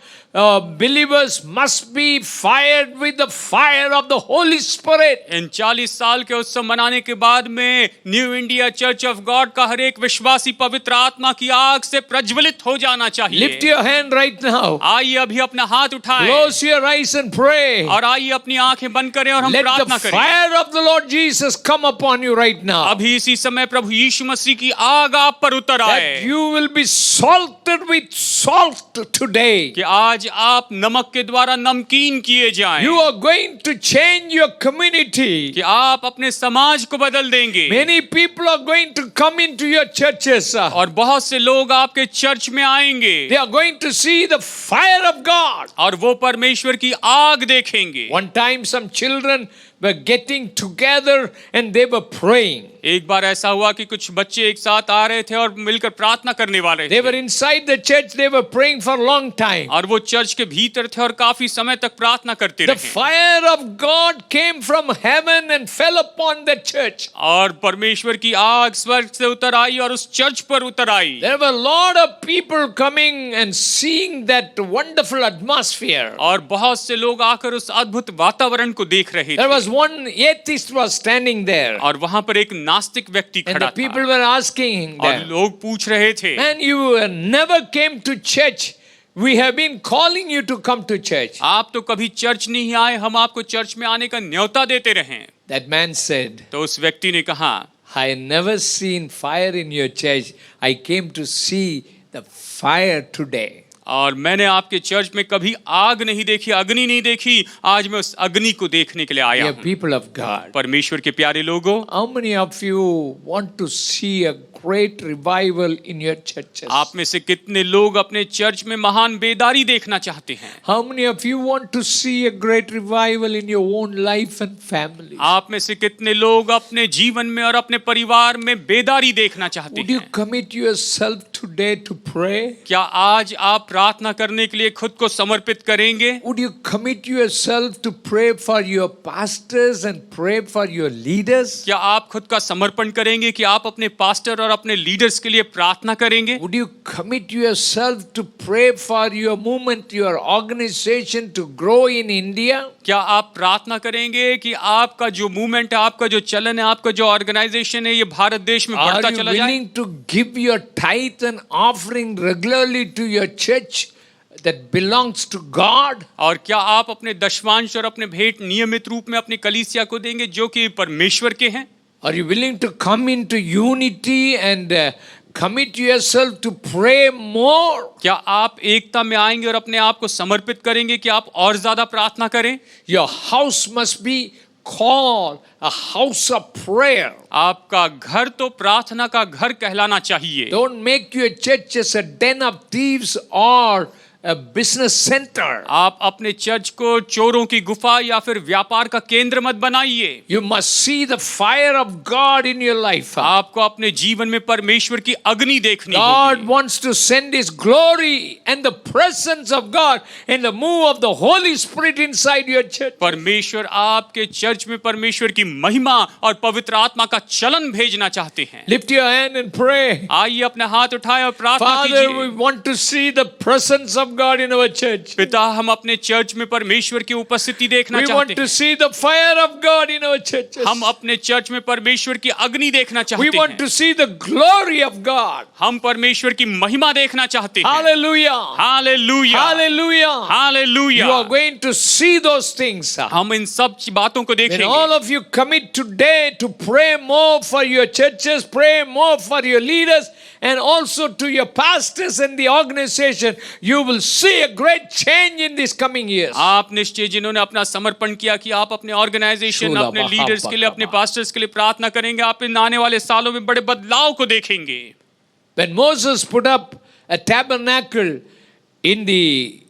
believers must be fired with the fire of the Holy Spirit. इन 40 साल के उत्सव मनाने के बाद में new India church of God का हर एक विश्वासी पवित्र आत्मा की आग से प्रज्वलित हो जाना चाहिए। Lift your hand right now. आइए अभी अपना हाथ उठाएं। Close your eyes and pray. और आइए अपनी आंखें बंद करें और हम Let प्रार्थना the करें। fire of the Lord Jesus come upon you right now. अभी इसी समय प्रभु यीशु मसीह की आग आप पर उतर आए। That you will be salted with salt today. कि आज आप नमक के द्वारा नमकीन किए जाएं। You are going to change your community. कि आप अपने समाज को बदल देंगे। Many people are going to come into your churches. और बहुत से लोग आपके चर्च में आएंगे। They are going to see the fire of God. और वो परमेश्वर की आग देखेंगे। One time some children were getting together and they were praying. एक बार ऐसा हुआ कि कुछ बच्चे एक साथ आ रहे थे और मिलकर प्रार्थना करने वाले They थे। were inside the church, they were praying for a long time. और वो चर्च के भीतर थे और काफी समय तक प्रार्थना करते The रहे। fire of God came from heaven and fell upon the church. और परमेश्वर की आग स्वर्ग से उतर आई और उस चर्च पर उतर आई। There were a lot of people coming and seeing that wonderful atmosphere. और बहुत से लोग आकर उस अद्भुत वातावरण को देख रहे There थे। was one atheist was standing there. और वहां पर एक नास्तिक व्यक्ति And खड़ा the people था। were asking और them, लोग पूछ रहे थे, man, you never came to church. We have been calling you to come to church. आप तो कभी चर्च नहीं आए, हम आपको चर्च में आने का न्योता देते रहे। That man said, तो उस व्यक्ति ने कहा, I never seen fire in your church. I came to see the fire today. और मैंने आपके चर्च में कभी आग नहीं देखी, अग्नि नहीं देखी, आज मैं उस अग्नि को देखने के लिए आया हूँ। People of God. परमेश्वर के प्यारे लोगों, How many of you want to see a great revival in your churches? आप में से कितने लोग अपने चर्च में महान बेदारी देखना चाहते हैं? How many of you want to see a great revival in your own life and family? आप में से कितने लोग अपने जीवन में और अपने परिवार में बेदारी देखना चाहते हैं? Would you commit yourself today to pray? क्या आज आप प्रार्थना करने के लिए खुद को समर्पित करेंगे? Would you commit yourself to pray for your pastors and pray for your leaders? क्या आप खुद का समर्पण करेंगे कि आप अपने पास्टर और अपने लीडर्स के लिए प्रार्थना करेंगे? Would you commit yourself to pray for your movement, your organization to grow in India? क्या आप प्रार्थना करेंगे कि आपका जो मूवमेंट है, आपका जो चलन है, आपका जो ऑर्गेनाइजेशन है, ये भारत देश में बढ़ता चला जाए? Are you willing to give your tithe and offering regularly to your church that belongs to God? और क्या आप अपने दशमांश और अपने भेंट नियमित रूप में अपनी कलीसिया को देंगे जो कि परमेश्वर के हैं? Are you willing to come into unity and commit yourself to pray more? क्या आप एकता में आएंगे और अपने आप को समर्पित करेंगे कि आप और ज्यादा प्रार्थना करें? Your house must be called a house of prayer. आपका घर तो प्रार्थना का घर कहलाना चाहिए। Don't make your church as a den of thieves or a business center. आप अपने चर्च को चोरों की गुफा या फिर व्यापार का केंद्र मत बनाइए। You must see the fire of God in your life. आपको अपने जीवन में परमेश्वर की अग्नि देखनी होगी। God wants to send His glory and the presence of God and the move of the Holy Spirit inside your church. परमेश्वर आपके चर्च में परमेश्वर की महिमा और पवित्र आत्मा का चलन भेजना चाहते हैं। Lift your hand and pray. आइए अपने हाथ उठाएं और प्रार्थना कीजिए। Father, we want to see the presence of God in our church. पिता, हम अपने चर्च में परमेश्वर की उपस्थिति देखना We चाहते want हैं। to see the fire of God in our churches. हम अपने चर्च में परमेश्वर की अग्नि देखना चाहते हैं। We want to see the glory of God. हम परमेश्वर की महिमा देखना चाहते हैं। Hallelujah. Hallelujah. Hallelujah. Hallelujah. You are going to see those things. हम इन सब बातों को When देखेंगे। all of you commit today to pray more for your churches, pray more for your leaders, and also to your pastors and the organization, you will see a great change in these coming years. आप निश्चय जिन्होंने अपना समर्पण किया कि आप अपने ऑर्गेनाइजेशन, अपने लीडर्स के लिए, अपने पास्टर्स के लिए प्रार्थना करेंगे, आप इन आने वाले सालों में बड़े बदलाव को देखेंगे। When Moses put up a tabernacle in the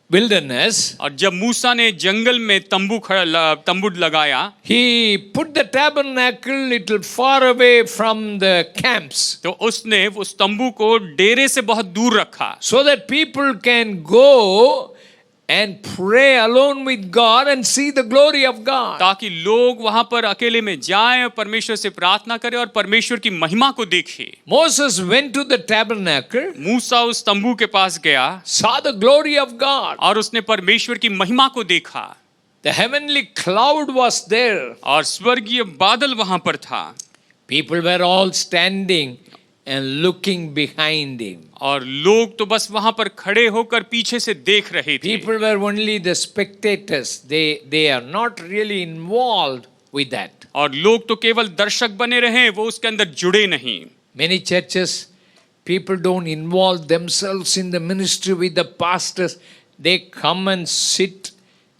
wilderness, और जब मूसा ने जंगल में तंबू लगाया, he put the tabernacle little far away from the camps, तो उसने उस तंबू को डेरे से बहुत दूर रखा, so that people can go and pray alone with God and see the glory of God. ताकि लोग वहां पर अकेले में जाएं और परमेश्वर से प्रार्थना करें और परमेश्वर की महिमा को देखें। Moses went to the tabernacle, मूसा उस तंबू के पास गया, saw the glory of God, और उसने परमेश्वर की महिमा को देखा। the heavenly cloud was there, और स्वर्गीय बादल वहां पर था। people were all standing and looking behind him. और लोग तो बस वहां पर खड़े होकर पीछे से देख रहे थे। People were only the spectators. They are not really involved with that. और लोग तो केवल दर्शक बने रहे, वो उसके अंदर जुड़े नहीं। Many churches, people don't involve themselves in the ministry with the pastors. They come and sit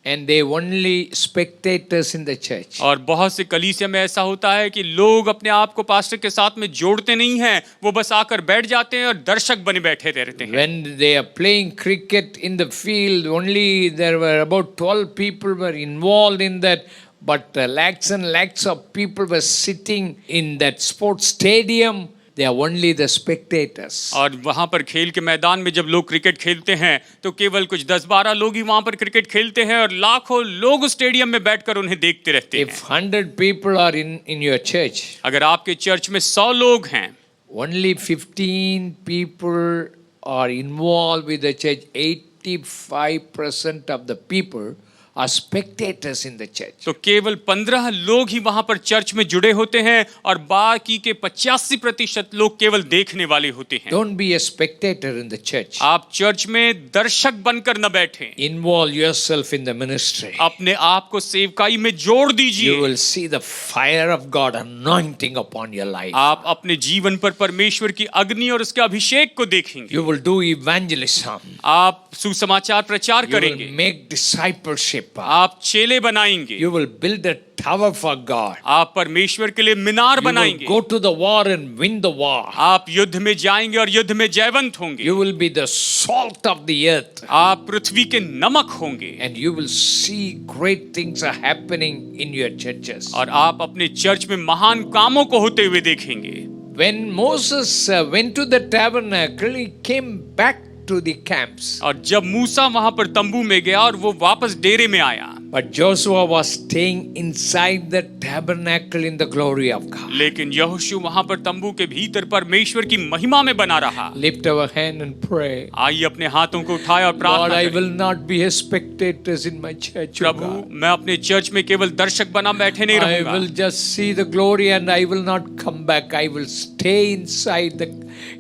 and they only spectators in the church. और बहुत से कलीसिया में ऐसा होता है कि लोग अपने आप को पास्टर के साथ में जोड़ते नहीं हैं, वो बस आकर बैठ जाते हैं और दर्शक बने बैठे रहते हैं। When they are playing cricket in the field, only there were about 12 people were involved in that, but lakhs and lakhs of people were sitting in that sports stadium. They are only the spectators. और वहां पर खेल के मैदान में जब लोग क्रिकेट खेलते हैं तो केवल कुछ 10-12 लोग ही वहां पर क्रिकेट खेलते हैं और लाखों लोग उस स्टेडियम में बैठकर उन्हें देखते रहते हैं। If 100 people are in your church, अगर आपके चर्च में 100 लोग हैं, only 15 people are involved with the church. 85% of the people are spectators in the church. तो केवल 15 लोग ही वहां पर चर्च में जुड़े होते हैं और बाकी के 85% लोग केवल देखने वाले होते हैं। Don't be a spectator in the church. आप चर्च में दर्शक बनकर न बैठें। Involve yourself in the ministry. अपने आप को सेवकाई में जोड़ दीजिए। You will see the fire of God anointing upon your life. आप अपने जीवन पर परमेश्वर की अग्नि और उसके अभिषेक को देखेंगे। You will do evangelism. आप सुसमाचार प्रचार करेंगे। You will make discipleship. आप चेले बनाएंगे। You will build a tower for God. आप परमेश्वर के लिए मीनार बनाएंगे। You will go to the war and win the war. आप युद्ध में जाएंगे और युद्ध में जयवंत होंगे। You will be the salt of the earth. आप पृथ्वी के नमक होंगे। And you will see great things are happening in your churches. और आप अपने चर्च में महान कामों को होते हुए देखेंगे। When Moses went to the tabernacle, he came back to the camps. और जब मूसा वहां पर तंबू में गया और वो वापस डेरे में आया। But Joshua was staying inside the tabernacle in the glory of God. लेकिन यहोशू वहां पर तंबू के भीतर परमेश्वर की महिमा में बना रहा। Lift our hand and pray. आइए अपने हाथों को उठाएं और प्रार्थना Lord, करें। I will not be a spectator in my church. प्रभु, मैं अपने चर्च में केवल दर्शक बना बैठे नहीं रहूंगा। I will just see the glory and I will not come back. I will stay inside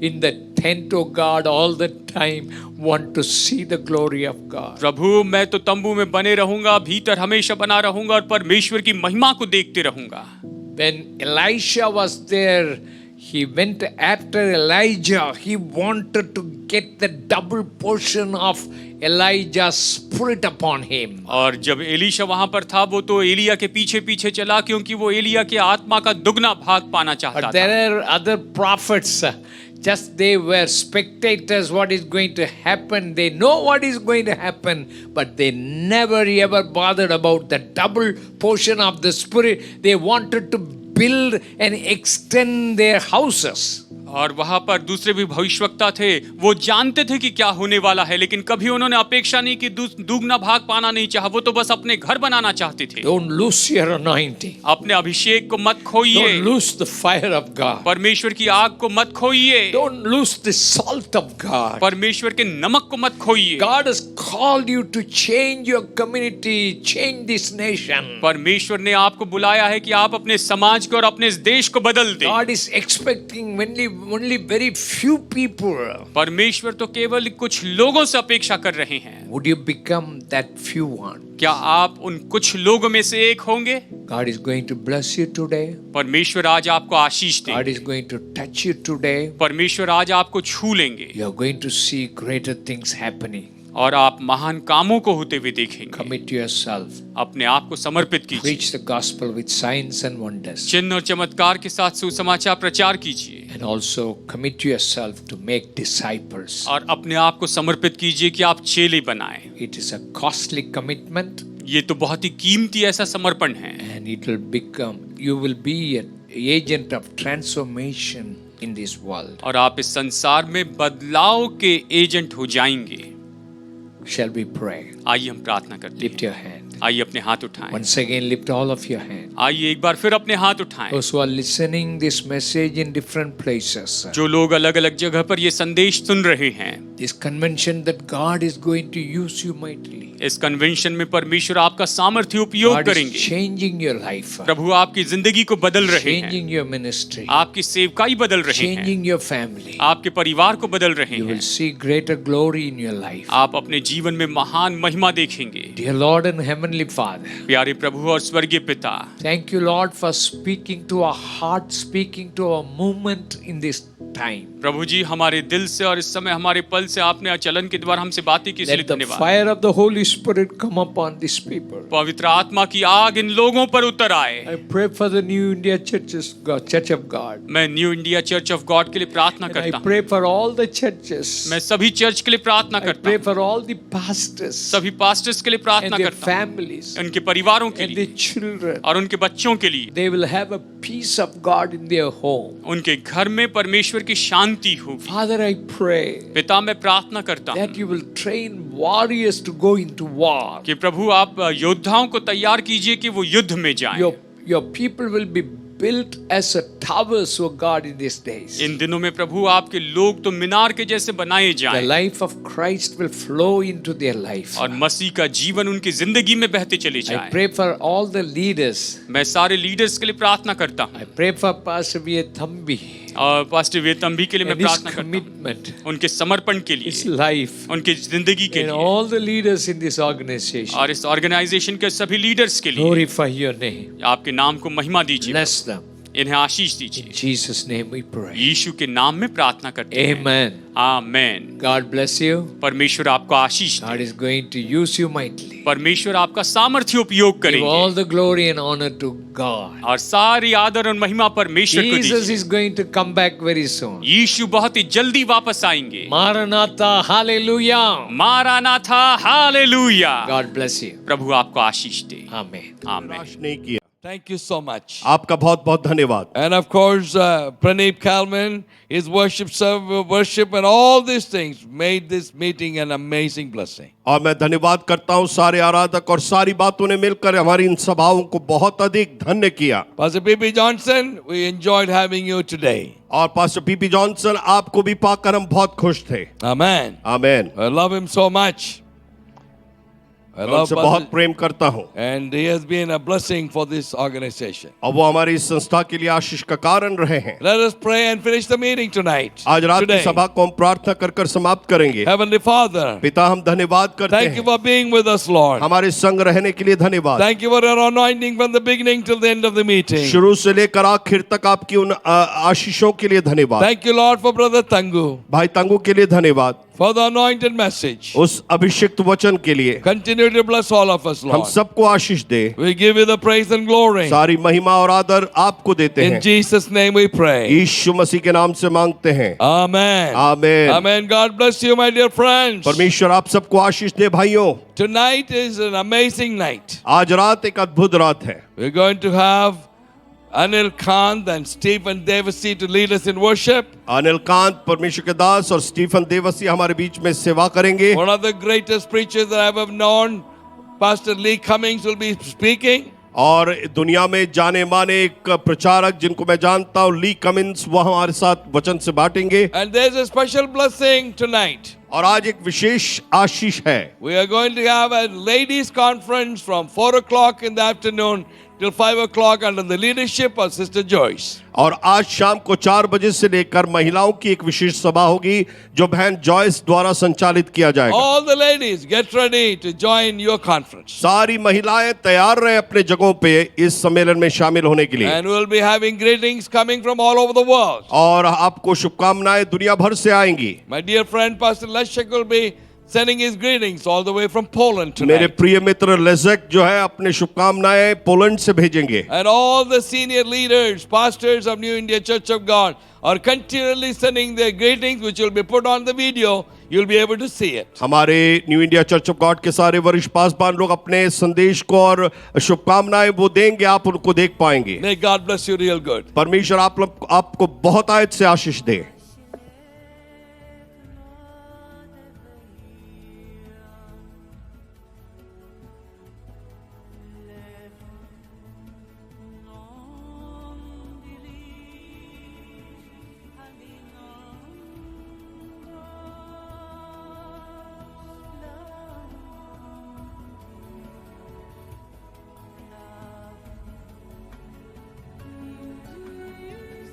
in the tent of God all the time. Want to see the glory of God. प्रभु, मैं तो तंबू में बने रहूंगा, भीतर हमेशा बना रहूंगा और परमेश्वर की महिमा को देखते रहूंगा। When Elisha was there, he went after Elijah. He wanted to get the double portion of Elijah's spirit upon him. और जब एलीशा वहां पर था, वो तो एलिया के पीछे पीछे चला क्योंकि वो एलिया के आत्मा का दुगना भाग पाना चाहता था। But there are other prophets. Just they were spectators what is going to happen. They know what is going to happen, but they never ever bothered about the double portion of the spirit. They wanted to build and extend their houses. और वहां पर दूसरे भी भविष्यवक्ता थे, वो जानते थे कि क्या होने वाला है, लेकिन कभी उन्होंने अपेक्षा नहीं की, दुगना भाग पाना नहीं चाहा। वो तो बस अपने घर बनाना चाहते थे। Don't lose your anointing. अपने अभिषेक को मत खोइए। Don't lose the fire of God. परमेश्वर की आग को मत खोइए। Don't lose the salt of God. परमेश्वर के नमक को मत खोइए। God has called you to change your community, change this nation. परमेश्वर ने आपको बुलाया है कि आप अपने समाज को और अपने इस देश को बदल दें। God is expecting only very few people. परमेश्वर तो केवल कुछ लोगों से अपेक्षा कर रहे हैं। Would you become that few one? क्या आप उन कुछ लोगों में से एक होंगे? God is going to bless you today. परमेश्वर आज आपको आशीष देंगे। God is going to touch you today. परमेश्वर आज आपको छू लेंगे। You are going to see greater things happening. और आप महान कामों को होते हुए देखेंगे। Commit yourself. अपने आप को समर्पित कीजिए। Preach the gospel with signs and wonders. चिन्ह और चमत्कार के साथ सुसमाचार प्रचार कीजिए। And also commit yourself to make disciples. और अपने आप को समर्पित कीजिए कि आप चेले बनाएं। It is a costly commitment. ये तो बहुत ही कीमती ऐसा समर्पण है। And it will become, you will be an agent of transformation in this world. और आप इस संसार में बदलाव के एजेंट हो जाएंगे। Shall we pray? आइए हम प्रार्थना करते हैं। Lift your hand. आइए अपने हाथ उठाएं। Once again, lift all of your hand. आइए एक बार फिर अपने हाथ उठाएं। Those who are listening this message in different places. जो लोग अलग-अलग जगह पर ये संदेश सुन रहे हैं। This convention that God is going to use you mightily. इस कन्वेंशन में परमेश्वर आपका सामर्थ्य उपयोग करेंगे। God is changing your life. प्रभु आपकी जिंदगी को बदल रहे हैं। Changing your ministry. आपकी सेवकाई बदल रहे हैं। Changing your family. आपके परिवार को बदल रहे हैं। You will see greater glory in your life. आप अपने जीवन में महान महिमा देखेंगे। Dear Lord and Heavenly Father. प्यारे प्रभु और स्वर्गीय पिता। Thank you Lord for speaking to our heart, speaking to our movement in this time. प्रभु जी, हमारे दिल से और इस समय हमारे पल से आपने आचलन के द्वारा हमसे बातें की, इसलिए धन्यवाद। Let the fire of the Holy Spirit come upon these people. पवित्र आत्मा की आग इन लोगों पर उतर आए। I pray for the New India Churches, Church of God. मैं new India church of God के लिए प्रार्थना करता हूँ। I pray for all the churches. मैं सभी चर्च के लिए प्रार्थना करता हूँ। I pray for all the pastors. सभी पास्टर्स के लिए प्रार्थना करता हूँ। families. उनके परिवारों के लिए। And their children. और उनके बच्चों के लिए। They will have a peace of God in their home. उनके घर में परमेश्वर की शांति हो। Father, I pray. पिता, मैं प्रार्थना करता हूँ। That you will train warriors to go into war. कि प्रभु आप योद्धाओं को तैयार कीजिए कि वो युद्ध में जाएं। Your people will be built as a towers, O God, in these days. इन दिनों में प्रभु आपके लोग तो मीनार के जैसे बनाए The जाएं life of Christ will flow into their life. और मसीह का जीवन उनकी जिंदगी में बहते चले I जाए। pray for all the leaders. मैं सारे लीडर्स के लिए प्रार्थना करता हूँ I pray for Pastor V. Thambi. और पास्टर वेतंबी के लिए मैं And his प्रार्थना करता commitment, हूँ उनके समर्पण के his लिए, life, उनकी जिंदगी के and लिए all the leaders in this organization. और इस ऑर्गेनाइजेशन के सभी लीडर्स के लिए Glorify your name. आपके नाम को महिमा दीजिए, Bless them. इन्हें आशीष दीजिए। In Jesus' name we pray. यीशु के नाम में प्रार्थना करते हैं। Amen. Amen. God bless you. परमेश्वर आपको आशीष God they. is going to use you mightily. परमेश्वर आपका सामर्थ्य उपयोग Give करेंगे all the glory and honor to God. और सारी आदर और महिमा परमेश्वर को Jesus दीजिए। is going to come back very soon. यीशु बहुत ही जल्दी वापस आएंगे। Maranatha, hallelujah. Maranatha, hallelujah. God bless you. प्रभु आपको आशीष दे। Amen. आमेन। नहीं किया। Thank you so much. आपका बहुत बहुत धन्यवाद। And of course, Praneep Kalman, his worship and all these things made this meeting an amazing blessing. और मैं धन्यवाद करता हूँ सारे आराधक और सारी बातों ने मिलकर हमारी इन सभाओं को बहुत अधिक धन्य किया। Pastor P.P. Johnson, we enjoyed having you today. और पास्टर पीपी जॉनसन आपको भी पाकर हम बहुत खुश थे। Amen. Amen. I love him so much. I love उनसे बहुत प्रेम करता हूँ। And he has been a blessing for this organization. और वो हमारी इस संस्था के लिए आशीष का कारण रहे हैं। Let us pray and finish the meeting tonight. आज रात की Today. सभा को हम प्रार्थना कर कर समाप्त करेंगे। Heavenly Father, पिता हम धन्यवाद करते thank हैं। you for being with us, Lord. हमारे संग रहने के लिए धन्यवाद। Thank you for your anointing from the beginning till the end of the meeting. शुरू से लेकर आखिर तक आपकी उन आशीषों के लिए धन्यवाद। Thank you, Lord, for Brother Tangu, भाई तंगू के लिए धन्यवाद। for the anointed message. उस अभिषिक्त वचन के लिए Continue to bless all of us, हम Lord. सबको आशीष दे। We give you the praise and glory. सारी महिमा और आदर आपको देते In हैं। Jesus' name we pray. यीशु मसीह के नाम से मांगते हैं। Amen. Amen. Amen. God bless you, my dear friends. परमेश्वर आप सबको आशीष दे भाइयों। Tonight is an amazing night. आज रात एक अद्भुत रात है। We're going to have Anil Kant and Stephen Devasi to lead us in worship. Anil Kant परमेश्वर के दास और स्टीफन देवसी हमारे बीच में सेवा करेंगे। One of the greatest preachers that I have known, Pastor Lee Cummings, will be speaking. और दुनिया में जाने माने एक प्रचारक जिनको मैं जानता हूँ ली कमिंस वो हमारे साथ वचन से बांटेंगे। And there's a special blessing tonight. और आज एक विशेष आशीष है। We are going to have a ladies conference from 4 o'clock in the afternoon till 5 o'clock under the leadership of Sister Joyce. और आज शाम को 4 बजे से लेकर महिलाओं की एक विशेष सभा होगी जो बहन जॉयस द्वारा संचालित किया जाएगा। All the ladies get ready to join your conference. सारी महिलाएं तैयार रहे अपने जगहों पे इस सम्मेलन में शामिल होने के लिए। And we'll be having greetings coming from all over the world. और आपको शुभकामनाएं दुनिया भर से आएंगी। My dear friend Pastor Leszek will be sending his greetings all the way from Poland tonight. मेरे प्रिय मित्र लेज़ेक जो है अपने शुभकामनाएं पोलैंड से भेजेंगे। And all the senior leaders, pastors of New India Church of God are continually sending their greetings, which will be put on the video. You'll be able to see it. हमारे new India church of God के सारे वरिष्ठ पासवान लोग अपने संदेश को और शुभकामनाएं वो देंगे, आप उनको देख पाएंगे। May God bless you real good. परमेश्वर आप लोग आपको बहुत आयत से आशीष दे।